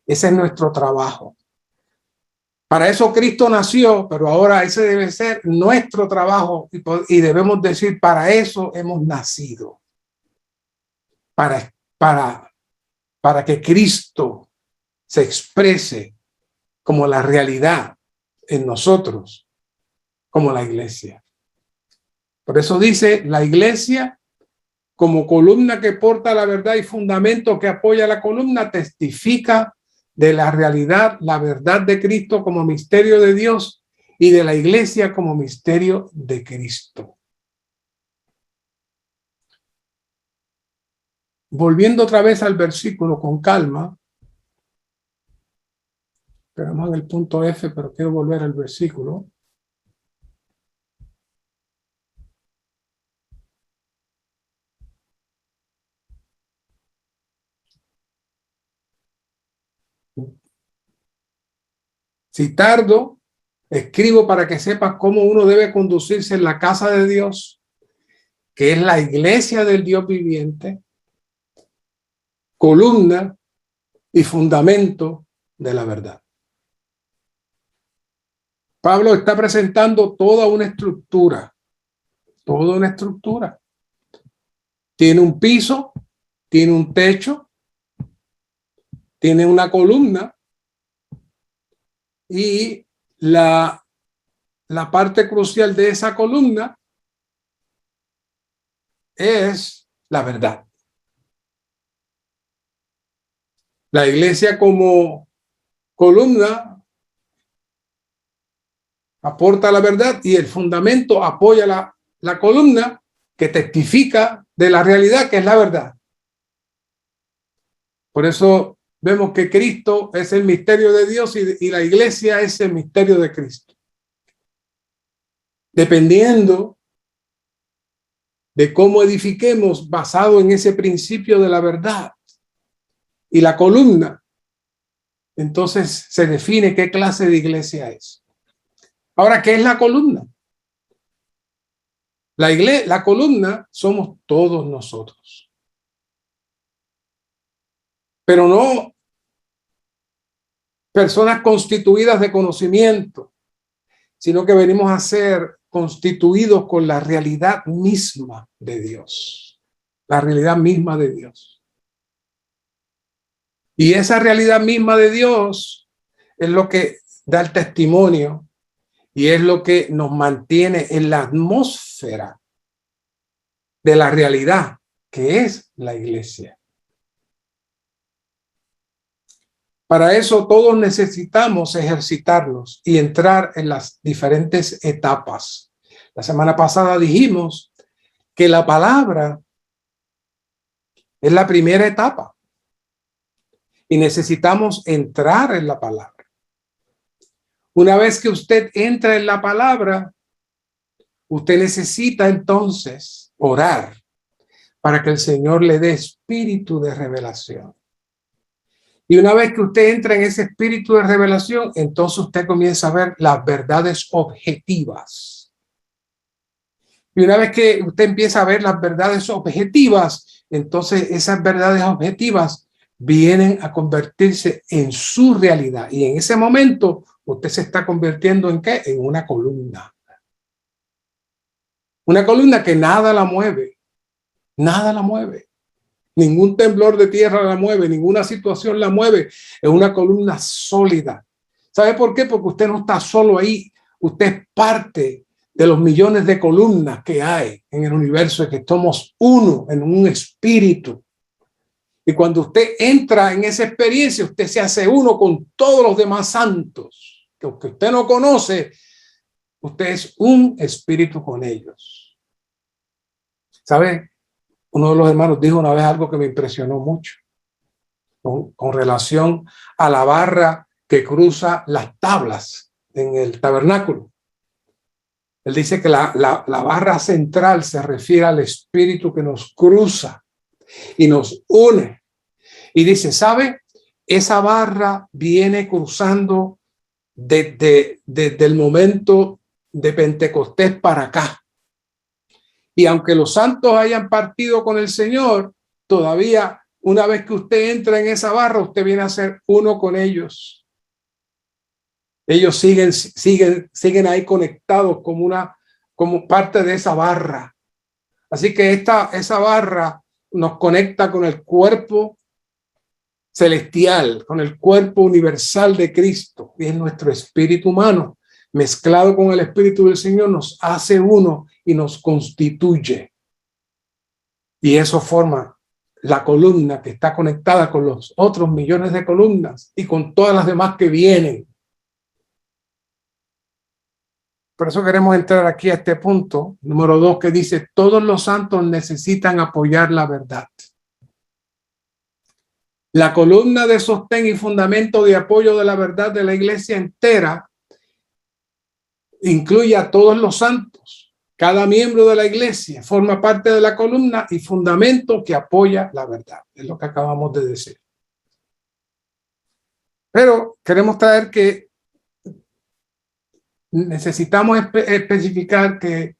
Ese es nuestro trabajo. Para eso Cristo nació, pero ahora ese debe ser nuestro trabajo y debemos decir, para eso hemos nacido. Para que Cristo se exprese como la realidad en nosotros, como la iglesia. Por eso dice, la iglesia como columna que porta la verdad y fundamento que apoya la columna, testifica de la realidad, la verdad de Cristo como misterio de Dios y de la iglesia como misterio de Cristo. Volviendo otra vez al versículo con calma, esperamos en el punto F, pero quiero volver al versículo. Si tardo, escribo para que sepas cómo uno debe conducirse en la casa de Dios, que es la iglesia del Dios viviente, columna y fundamento de la verdad. Pablo está presentando toda una estructura. Tiene un piso, tiene un techo, tiene una columna y la parte crucial de esa columna es la verdad. La iglesia como columna aporta la verdad y el fundamento apoya la columna que testifica de la realidad que es la verdad. Por eso vemos que Cristo es el misterio de Dios y la iglesia es el misterio de Cristo. Dependiendo de cómo edifiquemos basado en ese principio de la verdad y la columna, entonces se define qué clase de iglesia es. Ahora, ¿qué es la columna? La columna somos todos nosotros. Pero no personas constituidas de conocimiento, sino que venimos a ser constituidos con la realidad misma de Dios. La realidad misma de Dios. Y esa realidad misma de Dios es lo que da el testimonio y es lo que nos mantiene en la atmósfera de la realidad que es la iglesia. Para eso todos necesitamos ejercitarnos y entrar en las diferentes etapas. La semana pasada dijimos que la palabra es la primera etapa y necesitamos entrar en la palabra. Una vez que usted entra en la palabra, usted necesita entonces orar para que el Señor le dé espíritu de revelación. Y una vez que usted entra en ese espíritu de revelación, entonces usted comienza a ver las verdades objetivas. Y una vez que usted empieza a ver las verdades objetivas, entonces esas verdades objetivas vienen a convertirse en su realidad. Y en ese momento, usted se está convirtiendo ¿en qué? En una columna. Una columna que nada la mueve. Nada la mueve. Ningún temblor de tierra la mueve, ninguna situación la mueve. Es una columna sólida. ¿Sabe por qué? Porque usted no está solo ahí. Usted es parte de los millones de columnas que hay en el universo, que somos uno en un espíritu. Y cuando usted entra en esa experiencia, usted se hace uno con todos los demás santos. Que aunque usted no conoce, usted es un espíritu con ellos. ¿Sabe? Uno de los hermanos dijo una vez algo que me impresionó mucho con relación a la barra que cruza las tablas en el tabernáculo. Él dice que la barra central se refiere al espíritu que nos cruza y nos une. Y dice, ¿sabe? Esa barra viene cruzando desde el momento de Pentecostés para acá. Y aunque los santos hayan partido con el Señor, todavía una vez que usted entra en esa barra, usted viene a ser uno con ellos. Ellos siguen ahí conectados como parte de esa barra. Así que esa barra nos conecta con el cuerpo celestial, con el cuerpo universal de Cristo, y es nuestro espíritu humano. Mezclado con el espíritu del Señor, nos hace uno y nos constituye. Y eso forma la columna que está conectada con los otros millones de columnas y con todas las demás que vienen. Por eso queremos entrar aquí a este punto, número 2, que dice, todos los santos necesitan apoyar la verdad. La columna de sostén y fundamento de apoyo de la verdad de la iglesia entera incluye a todos los santos. Cada miembro de la iglesia forma parte de la columna y fundamento que apoya la verdad. Es lo que acabamos de decir. Pero queremos traer que necesitamos especificar que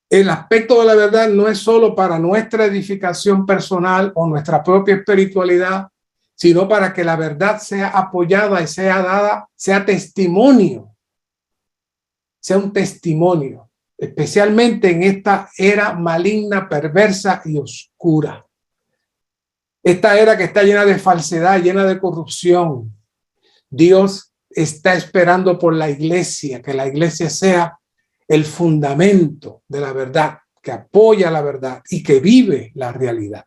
el aspecto de la verdad no es solo para nuestra edificación personal o nuestra propia espiritualidad, sino para que la verdad sea apoyada y sea dada, sea testimonio, sea un testimonio especialmente en esta era maligna, perversa y oscura. Esta era que está llena de falsedad, llena de corrupción. Dios está esperando por la iglesia, que la iglesia sea el fundamento de la verdad, que apoya la verdad y que vive la realidad.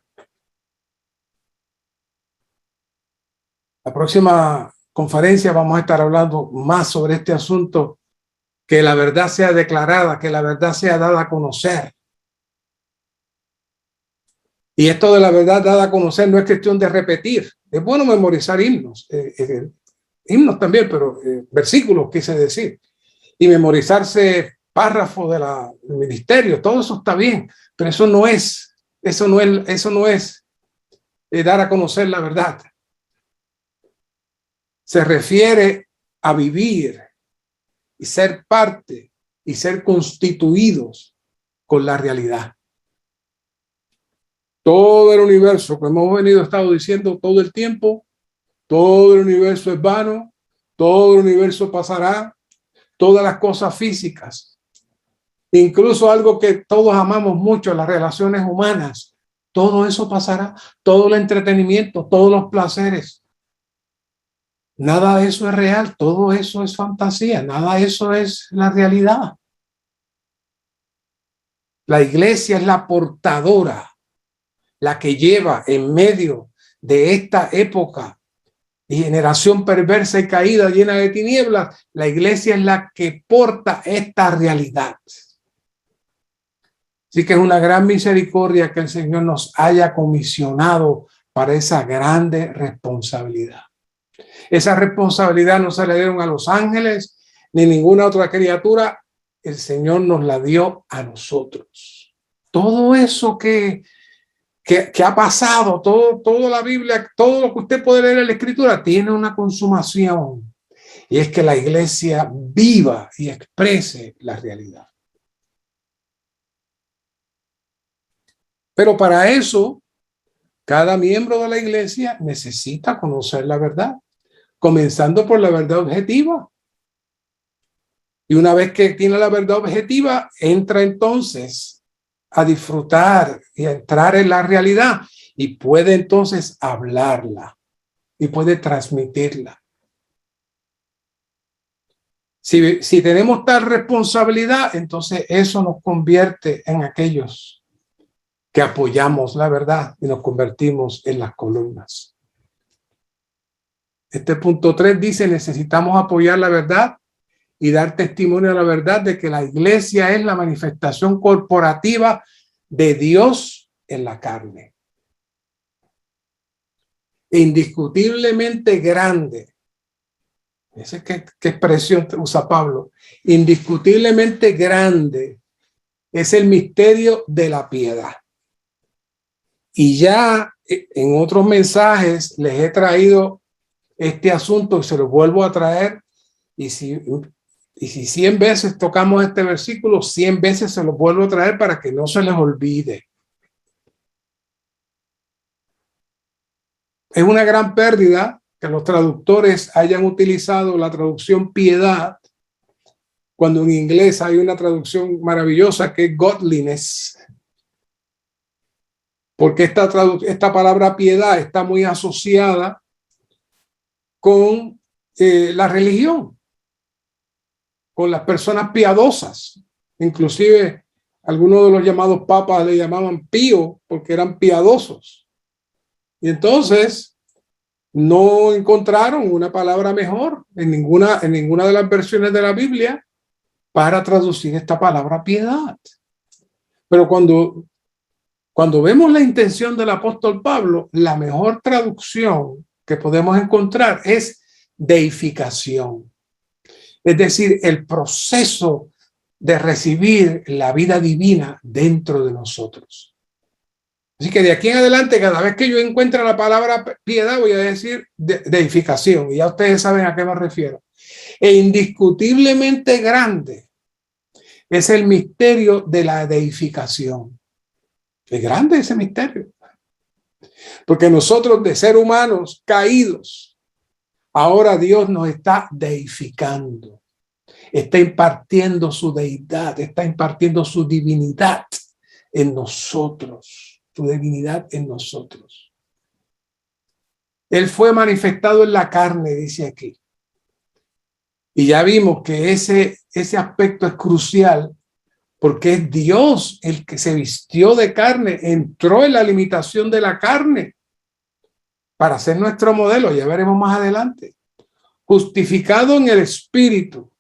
La próxima conferencia vamos a estar hablando más sobre este asunto, que la verdad sea declarada, que la verdad sea dada a conocer. Y esto de la verdad dada a conocer no es cuestión de repetir. Es bueno memorizar himnos, himnos también, pero versículos quise decir. Y memorizarse párrafos del ministerio, todo eso está bien, pero eso no es dar a conocer la verdad. Se refiere a vivir y ser parte y ser constituidos con la realidad. Todo el universo, que hemos estado diciendo todo el tiempo, todo el universo es vano, todo el universo pasará, todas las cosas físicas, incluso algo que todos amamos mucho, las relaciones humanas, todo eso pasará, todo el entretenimiento, todos los placeres. Nada de eso es real, todo eso es fantasía, nada de eso es la realidad. La iglesia es la portadora, la que lleva en medio de esta época y generación perversa y caída llena de tinieblas. La iglesia es la que porta esta realidad. Así que es una gran misericordia que el Señor nos haya comisionado para esa grande responsabilidad. Esa responsabilidad no se la dieron a los ángeles ni ninguna otra criatura. El Señor nos la dio a nosotros. Todo eso que ha pasado, toda la Biblia, todo lo que usted puede leer en la Escritura tiene una consumación. Y es que la iglesia viva y exprese la realidad. Pero para eso, cada miembro de la iglesia necesita conocer la verdad, comenzando por la verdad objetiva. Y una vez que tiene la verdad objetiva, entra entonces a disfrutar y a entrar en la realidad y puede entonces hablarla y puede transmitirla. Si tenemos tal responsabilidad, entonces eso nos convierte en aquellos que apoyamos la verdad y nos convertimos en las columnas. Este punto 3 dice: necesitamos apoyar la verdad y dar testimonio a la verdad de que la iglesia es la manifestación corporativa de Dios en la carne. Indiscutiblemente grande. ¿Qué expresión usa Pablo? Indiscutiblemente grande es el misterio de la piedad. Y ya en otros mensajes les he traído este asunto y se lo vuelvo a traer. Y si 100 veces tocamos este versículo, 100 veces se lo vuelvo a traer para que no se les olvide. Es una gran pérdida que los traductores hayan utilizado la traducción piedad, cuando en inglés hay una traducción maravillosa que es godliness. Porque esta palabra piedad está muy asociada con la religión, con las personas piadosas. Inclusive algunos de los llamados papas le llamaban pío porque eran piadosos. Y entonces no encontraron una palabra mejor en ninguna de las versiones de la Biblia para traducir esta palabra piedad. Pero cuando vemos la intención del apóstol Pablo, la mejor traducción que podemos encontrar es deificación. Es decir, el proceso de recibir la vida divina dentro de nosotros. Así que de aquí en adelante, cada vez que yo encuentre la palabra piedad, voy a decir deificación. Y ya ustedes saben a qué me refiero. E indiscutiblemente grande es el misterio de la deificación. Es grande ese misterio. Porque nosotros, de ser humanos caídos, ahora Dios nos está deificando. Está impartiendo su deidad, está impartiendo su divinidad en nosotros, su divinidad en nosotros. Él fue manifestado en la carne, dice aquí. Y ya vimos que ese aspecto es crucial porque es Dios el que se vistió de carne, entró en la limitación de la carne para ser nuestro modelo, ya veremos más adelante. Justificado en el Espíritu.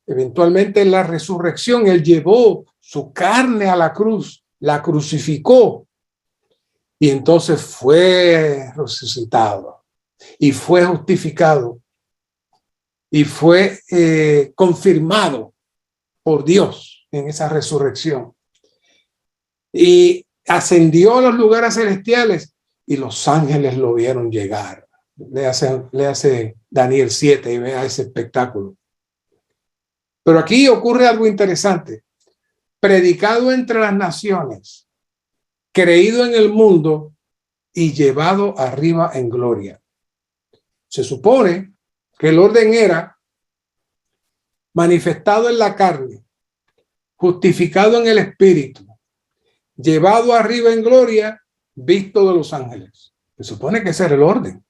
Eventualmente en la resurrección, Él llevó su carne a la cruz, la crucificó y entonces fue resucitado y fue justificado y fue confirmado por Dios en esa resurrección. Y ascendió a los lugares celestiales y los ángeles lo vieron llegar. Le hace Daniel 7 y vea ese espectáculo. Pero aquí ocurre algo interesante. Predicado entre las naciones, creído en el mundo y llevado arriba en gloria. Se supone que el orden era manifestado en la carne, justificado en el espíritu, llevado arriba en gloria, visto de los ángeles. Se supone que ese era el orden.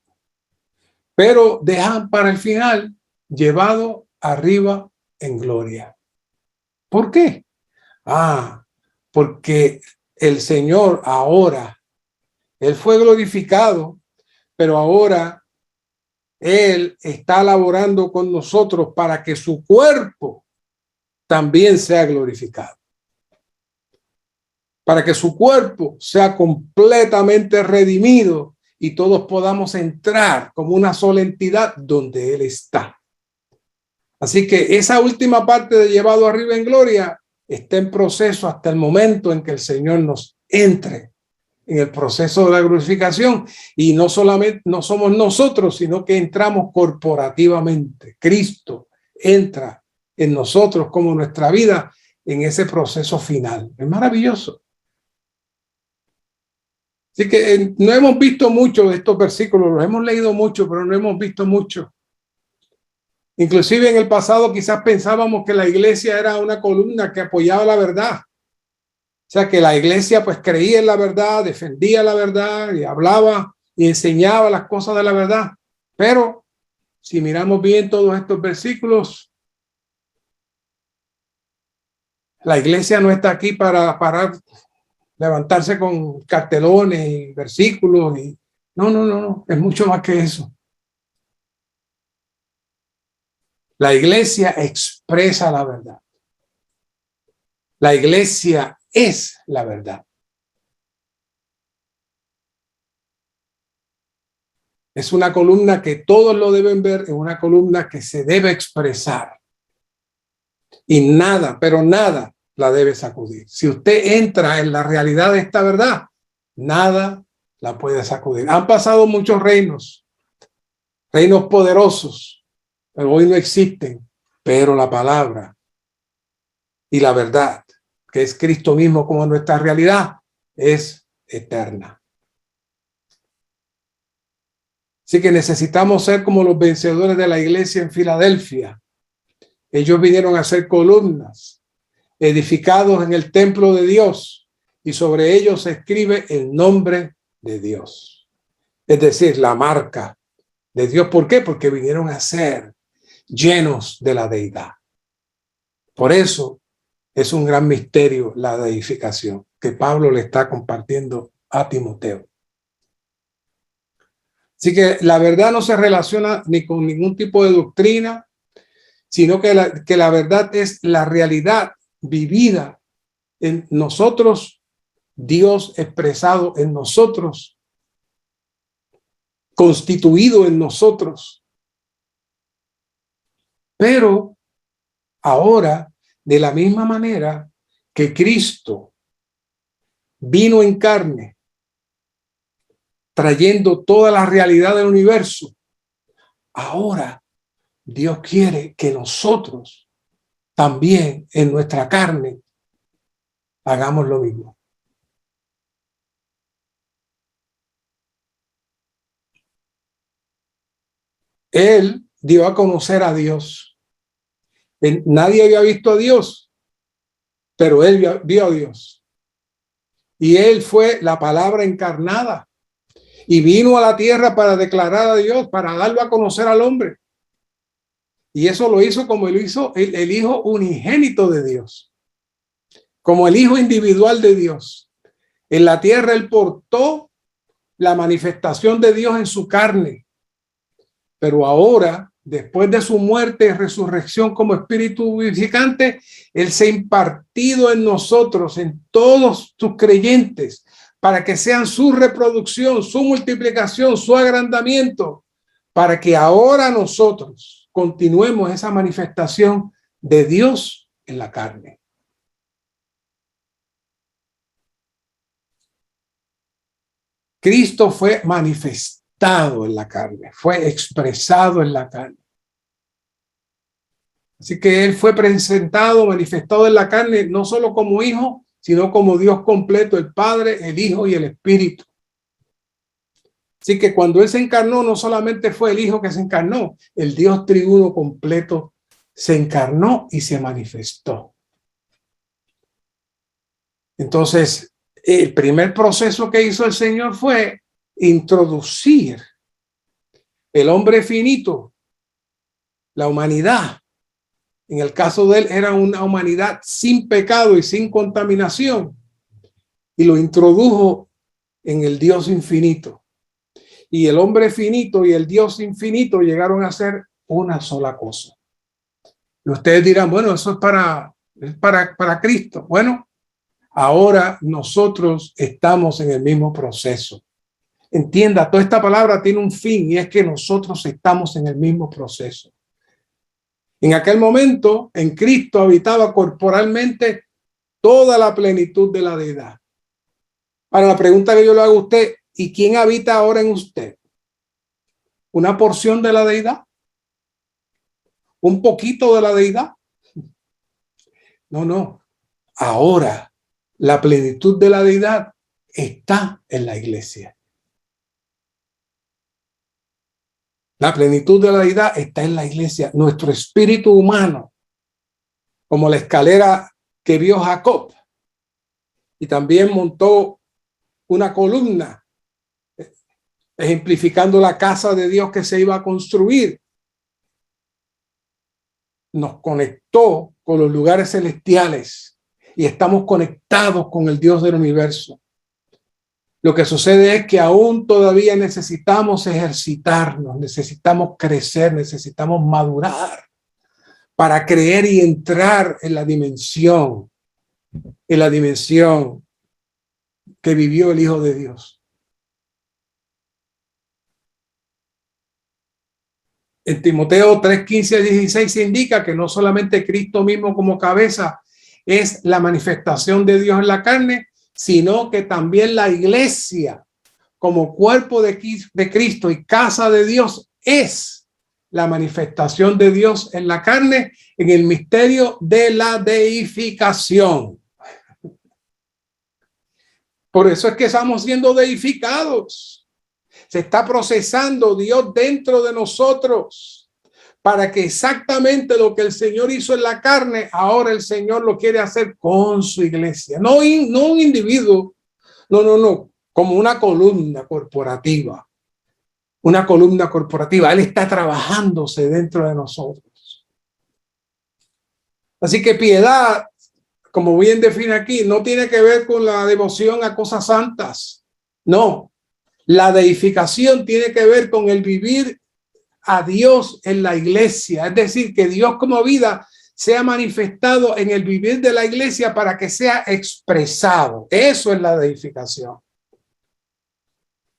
Pero dejan para el final, llevado arriba en gloria. ¿Por qué? Porque el Señor ahora, Él fue glorificado, pero ahora Él está laborando con nosotros para que su cuerpo también sea glorificado. Para que su cuerpo sea completamente redimido y todos podamos entrar como una sola entidad donde Él está. Así que esa última parte de llevado arriba en gloria está en proceso hasta el momento en que el Señor nos entre en el proceso de la glorificación, y no solamente no somos nosotros, sino que entramos corporativamente. Cristo entra en nosotros como nuestra vida en ese proceso final. Es maravilloso. Así que no hemos visto mucho de estos versículos, los hemos leído mucho, pero no hemos visto mucho. Inclusive en el pasado quizás pensábamos que la iglesia era una columna que apoyaba la verdad. O sea, que la iglesia pues creía en la verdad, defendía la verdad y hablaba y enseñaba las cosas de la verdad. Pero si miramos bien todos estos versículos, la iglesia no está aquí para levantarse con cartelones y versículos. No, es mucho más que eso. La iglesia expresa la verdad. La iglesia es la verdad. Es una columna que todos lo deben ver, es una columna que se debe expresar. Y nada, pero nada la debe sacudir. Si usted entra en la realidad de esta verdad, nada la puede sacudir. Han pasado muchos reinos, reinos poderosos, pero hoy no existen. Pero la palabra y la verdad, que es Cristo mismo como nuestra realidad, es eterna. Así que necesitamos ser como los vencedores de la iglesia en Filadelfia. Ellos vinieron a ser columnas, edificados en el templo de Dios, y sobre ellos se escribe el nombre de Dios. Es decir, la marca de Dios. ¿Por qué? Porque vinieron a ser llenos de la deidad. Por eso es un gran misterio la deificación que Pablo le está compartiendo a Timoteo. Así que la verdad no se relaciona ni con ningún tipo de doctrina, sino que la verdad es la realidad vivida en nosotros, Dios expresado en nosotros, constituido en nosotros. Pero ahora, de la misma manera que Cristo vino en carne, trayendo toda la realidad del universo, ahora Dios quiere que nosotros también en nuestra carne hagamos lo mismo. Él dio a conocer a Dios Nadie había visto a Dios, pero él vio a Dios. Y él fue la palabra encarnada y vino a la tierra para declarar a Dios, para darlo a conocer al hombre. Y eso lo hizo como lo hizo el Hijo unigénito de Dios, como el Hijo individual de Dios. En la tierra él portó la manifestación de Dios en su carne. Pero ahora, después de su muerte y resurrección como espíritu vivificante, él se ha impartido en nosotros, en todos sus creyentes, para que sean su reproducción, su multiplicación, su agrandamiento, para que ahora nosotros continuemos esa manifestación de Dios en la carne. Cristo fue manifestado en la carne, fue expresado en la carne. Así que él fue presentado, manifestado en la carne, no solo como hijo, sino como Dios completo, el Padre, el Hijo y el Espíritu. Así que cuando él se encarnó, no solamente fue el Hijo que se encarnó, el Dios triuno completo se encarnó y se manifestó. Entonces, el primer proceso que hizo el Señor fue introducir el hombre finito, la humanidad. En el caso de él era una humanidad sin pecado y sin contaminación, y lo introdujo en el Dios infinito. Y el hombre finito y el Dios infinito llegaron a ser una sola cosa. Y ustedes dirán, bueno, eso es para Cristo. Bueno, ahora nosotros estamos en el mismo proceso. Entienda, toda esta palabra tiene un fin, y es que nosotros estamos en el mismo proceso. En aquel momento, en Cristo habitaba corporalmente toda la plenitud de la deidad. Ahora, la pregunta que yo le hago a usted, ¿y quién habita ahora en usted? ¿Una porción de la deidad? ¿Un poquito de la deidad? No, no. Ahora, la plenitud de la deidad está en la iglesia. La plenitud de la deidad está en la iglesia. Nuestro espíritu humano, como la escalera que vio Jacob, y también montó una columna ejemplificando la casa de Dios que se iba a construir, nos conectó con los lugares celestiales y estamos conectados con el Dios del universo. Lo que sucede es que aún todavía necesitamos ejercitarnos, necesitamos crecer, necesitamos madurar para creer y entrar en la dimensión que vivió el Hijo de Dios. En Timoteo 3:15-16 se indica que no solamente Cristo mismo como cabeza es la manifestación de Dios en la carne, sino que también la iglesia como cuerpo de Cristo y casa de Dios es la manifestación de Dios en la carne en el misterio de la deificación. Por eso es que estamos siendo deificados. Se está procesando Dios dentro de nosotros para que exactamente lo que el Señor hizo en la carne, ahora el Señor lo quiere hacer con su iglesia. No un individuo, no, como una columna corporativa. Una columna corporativa. Él está trabajándose dentro de nosotros. Así que piedad, como bien define aquí, no tiene que ver con la devoción a cosas santas. No. La deificación tiene que ver con el vivir a Dios en la iglesia. Es decir, que Dios como vida sea manifestado en el vivir de la iglesia para que sea expresado. Eso es la deificación.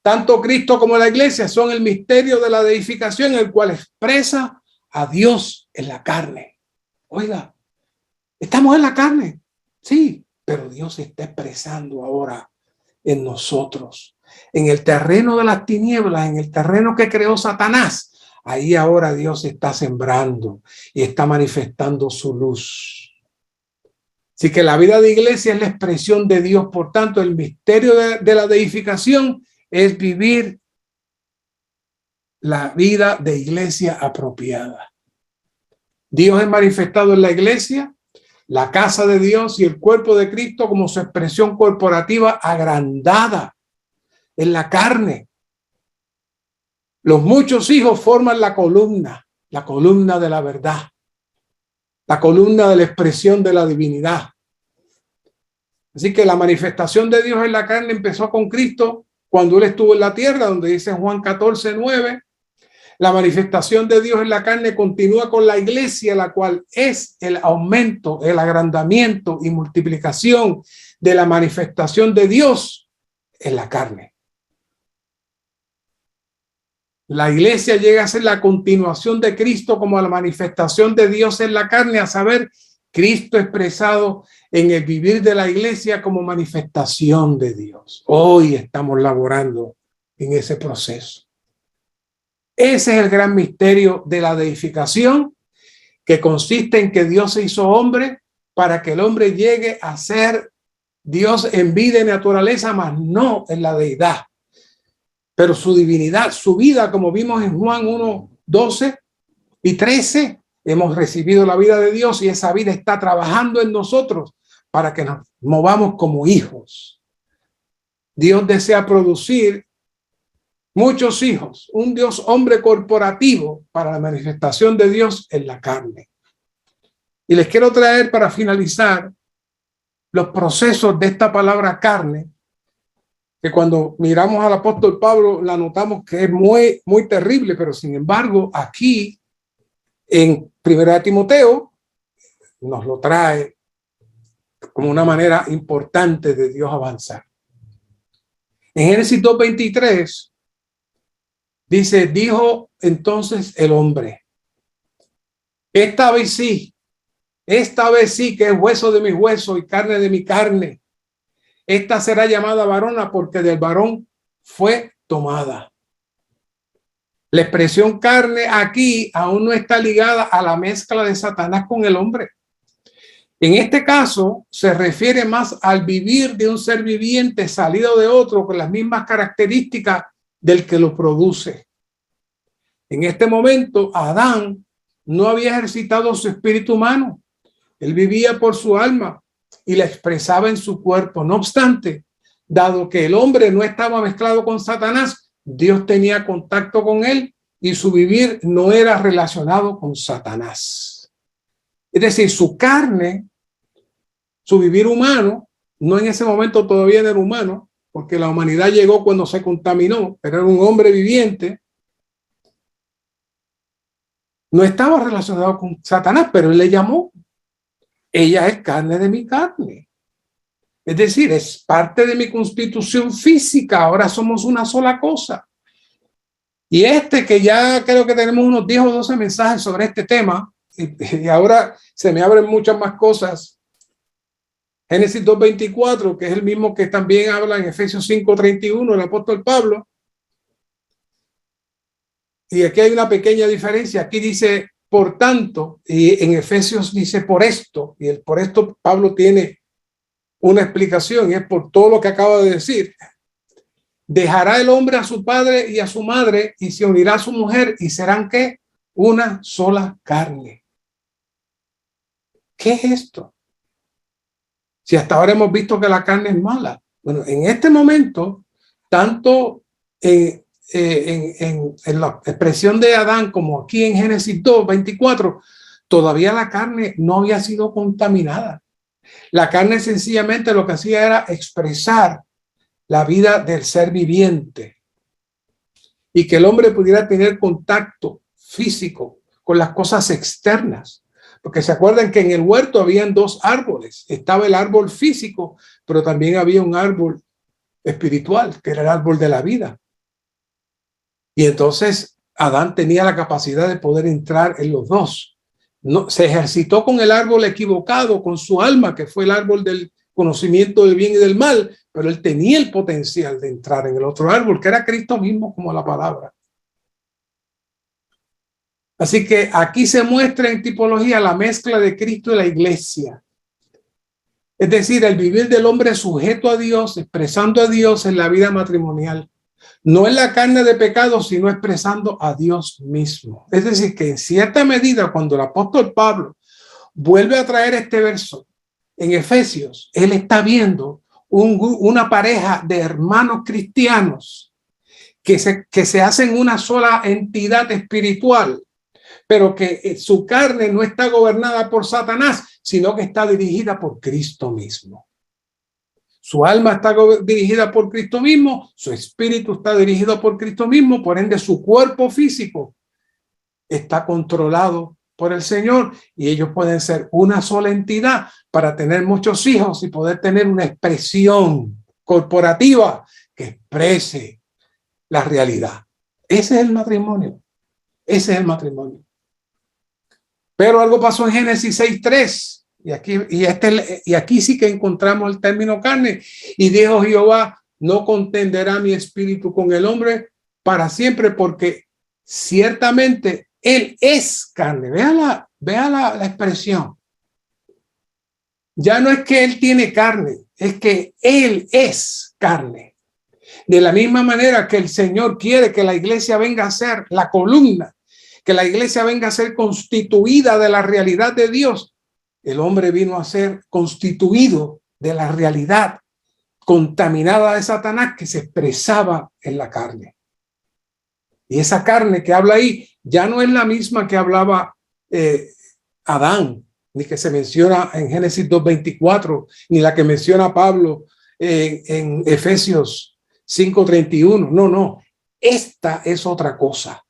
Tanto Cristo como la iglesia son el misterio de la deificación, el cual expresa a Dios en la carne. Oiga, estamos en la carne, sí, pero Dios se está expresando ahora en nosotros. En el terreno de las tinieblas, en el terreno que creó Satanás, ahí ahora Dios está sembrando y está manifestando su luz. Así que la vida de iglesia es la expresión de Dios. Por tanto, el misterio de la deificación es vivir la vida de iglesia apropiada. Dios es manifestado en la iglesia, la casa de Dios y el cuerpo de Cristo como su expresión corporativa agrandada en la carne. Los muchos hijos forman la columna de la verdad, la columna de la expresión de la divinidad. Así que la manifestación de Dios en la carne empezó con Cristo cuando Él estuvo en la tierra, donde dice Juan 14:9. La manifestación de Dios en la carne continúa con la iglesia, la cual es el aumento, el agrandamiento y multiplicación de la manifestación de Dios en la carne. La iglesia llega a ser la continuación de Cristo como la manifestación de Dios en la carne, a saber, Cristo expresado en el vivir de la iglesia como manifestación de Dios. Hoy estamos laborando en ese proceso. Ese es el gran misterio de la deificación, que consiste en que Dios se hizo hombre para que el hombre llegue a ser Dios en vida y naturaleza, mas no en la deidad. Pero su divinidad, su vida, como vimos en Juan 1:12 y 13, hemos recibido la vida de Dios y esa vida está trabajando en nosotros para que nos movamos como hijos. Dios desea producir muchos hijos, un Dios hombre corporativo para la manifestación de Dios en la carne. Y les quiero traer para finalizar los procesos de esta palabra carne, que cuando miramos al apóstol Pablo la notamos que es muy, muy terrible, pero sin embargo aquí en 1 Timoteo nos lo trae como una manera importante de Dios avanzar. En Génesis 2:23 dice, dijo entonces el hombre, esta vez sí que es hueso de mis huesos y carne de mi carne. Esta será llamada varona porque del varón fue tomada. La expresión carne aquí aún no está ligada a la mezcla de Satanás con el hombre. En este caso se refiere más al vivir de un ser viviente salido de otro con las mismas características del que lo produce. En este momento Adán no había ejercitado su espíritu humano. Él vivía por su alma y la expresaba en su cuerpo. No obstante, dado que el hombre no estaba mezclado con Satanás, Dios tenía contacto con él y su vivir no era relacionado con Satanás. Es decir, su carne, su vivir humano, no en ese momento todavía era humano, porque la humanidad llegó cuando se contaminó, pero era un hombre viviente. No estaba relacionado con Satanás, pero él le llamó, ella es carne de mi carne. Es decir, es parte de mi constitución física. Ahora somos una sola cosa. Y que ya creo que tenemos unos 10 o 12 mensajes sobre este tema, y ahora se me abren muchas más cosas. Génesis 2:24, que es el mismo que también habla en Efesios 5:31, el apóstol Pablo. Y aquí hay una pequeña diferencia. Aquí dice, por tanto, y en Efesios dice por esto, y el por esto Pablo tiene una explicación, y es por todo lo que acaba de decir. Dejará el hombre a su padre y a su madre y se unirá a su mujer y serán ¿qué? Una sola carne. ¿Qué es esto? Si hasta ahora hemos visto que la carne es mala. Bueno, en este momento, tanto en la expresión de Adán como aquí en Génesis 2:24, todavía la carne no había sido contaminada. La carne sencillamente lo que hacía era expresar la vida del ser viviente y que el hombre pudiera tener contacto físico con las cosas externas. Porque se acuerdan que en el huerto habían dos árboles. Estaba el árbol físico, pero también había un árbol espiritual, que era el árbol de la vida. Y entonces Adán tenía la capacidad de poder entrar en los dos. No, se ejercitó con el árbol equivocado, con su alma, que fue el árbol del conocimiento del bien y del mal, pero él tenía el potencial de entrar en el otro árbol, que era Cristo mismo, como la palabra. Así que aquí se muestra en tipología la mezcla de Cristo y la iglesia. Es decir, el vivir del hombre sujeto a Dios, expresando a Dios en la vida matrimonial. no en la carne de pecado, sino expresando a Dios mismo. Es decir, que en cierta medida, cuando el apóstol Pablo vuelve a traer este verso en Efesios, él está viendo una pareja de hermanos cristianos que se hacen una sola entidad espiritual, pero que su carne no está gobernada por Satanás, sino que está dirigida por Cristo mismo. Su alma está dirigida por Cristo mismo, su espíritu está dirigido por Cristo mismo, por ende su cuerpo físico está controlado por el Señor y ellos pueden ser una sola entidad para tener muchos hijos y poder tener una expresión corporativa que exprese la realidad. Ese es el matrimonio. Ese es el matrimonio. Pero algo pasó en Génesis 6:3. Y aquí sí que encontramos el término carne. Y dijo Jehová, no contenderá mi espíritu con el hombre para siempre, porque ciertamente él es carne. Vea la expresión. Ya no es que él tiene carne, es que él es carne. De la misma manera que el Señor quiere que la iglesia venga a ser la columna, que la iglesia venga a ser constituida de la realidad de Dios, el hombre vino a ser constituido de la realidad contaminada de Satanás que se expresaba en la carne. Y esa carne que habla ahí ya no es la misma que hablaba Adán, ni que se menciona en Génesis 2:24, ni la que menciona Pablo en Efesios 5:31. No. Esta es otra cosa.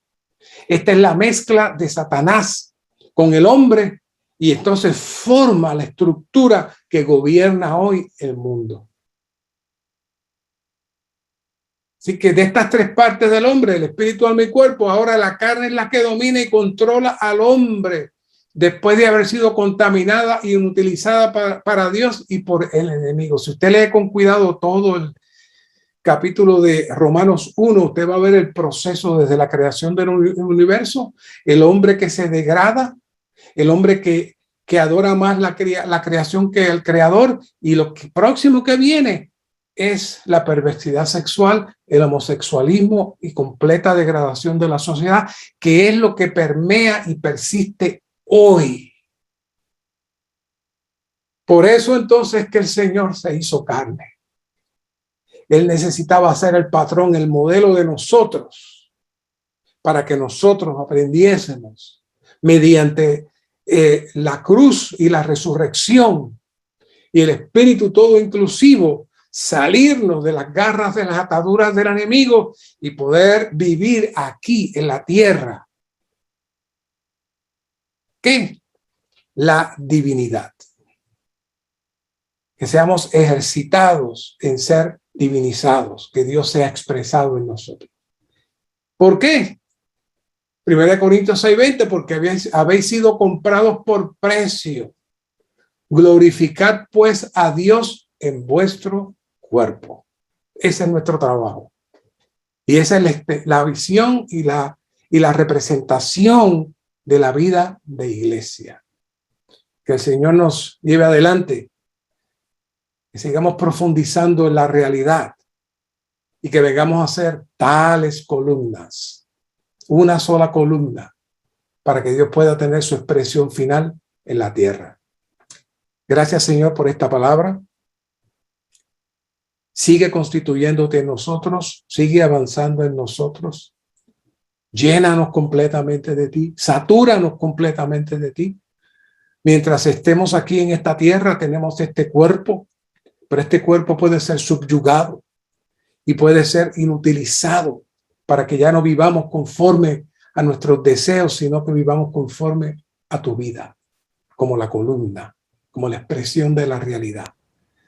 Esta es la mezcla de Satanás con el hombre y entonces forma la estructura que gobierna hoy el mundo. Así que de estas tres partes del hombre, el espíritu, alma y cuerpo, ahora la carne es la que domina y controla al hombre después de haber sido contaminada y inutilizada para Dios y por el enemigo. Si usted lee con cuidado todo el capítulo de Romanos 1, usted va a ver el proceso desde la creación del universo, el hombre que se degrada, el hombre que adora más la creación que el creador, y lo próximo que viene es la perversidad sexual, el homosexualismo y completa degradación de la sociedad, que es lo que permea y persiste hoy. Por eso entonces que el Señor se hizo carne. Él necesitaba ser el patrón, el modelo de nosotros, para que nosotros aprendiésemos mediante la cruz y la resurrección y el espíritu todo inclusivo, salirnos de las garras de las ataduras del enemigo y poder vivir aquí en la tierra. ¿Qué? La divinidad. Que seamos ejercitados en ser divinizados, que Dios sea expresado en nosotros. ¿Por qué? 1 Corintios 6:20, porque habéis sido comprados por precio. Glorificad pues a Dios en vuestro cuerpo. Ese es nuestro trabajo. Y esa es la visión y la representación de la vida de iglesia. Que el Señor nos lleve adelante, que sigamos profundizando en la realidad y que vengamos a ser tales columnas, una sola columna, para que Dios pueda tener su expresión final en la tierra. Gracias, Señor, por esta palabra. Sigue constituyéndote en nosotros, sigue avanzando en nosotros. Llénanos completamente de ti, satúranos completamente de ti. Mientras estemos aquí en esta tierra, tenemos este cuerpo, pero este cuerpo puede ser subyugado y puede ser inutilizado para que ya no vivamos conforme a nuestros deseos, sino que vivamos conforme a tu vida, como la columna, como la expresión de la realidad.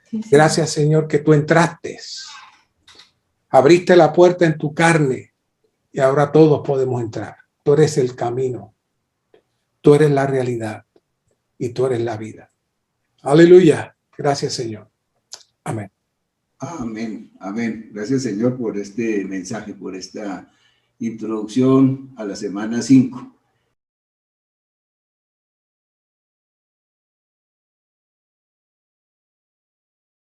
Gracias, Señor, que tú entraste, abriste la puerta en tu carne y ahora todos podemos entrar. Tú eres el camino, tú eres la realidad y tú eres la vida. Aleluya. Gracias, Señor. Amén. Amén, amén. Gracias, Señor, por este mensaje, por esta introducción a la semana 5.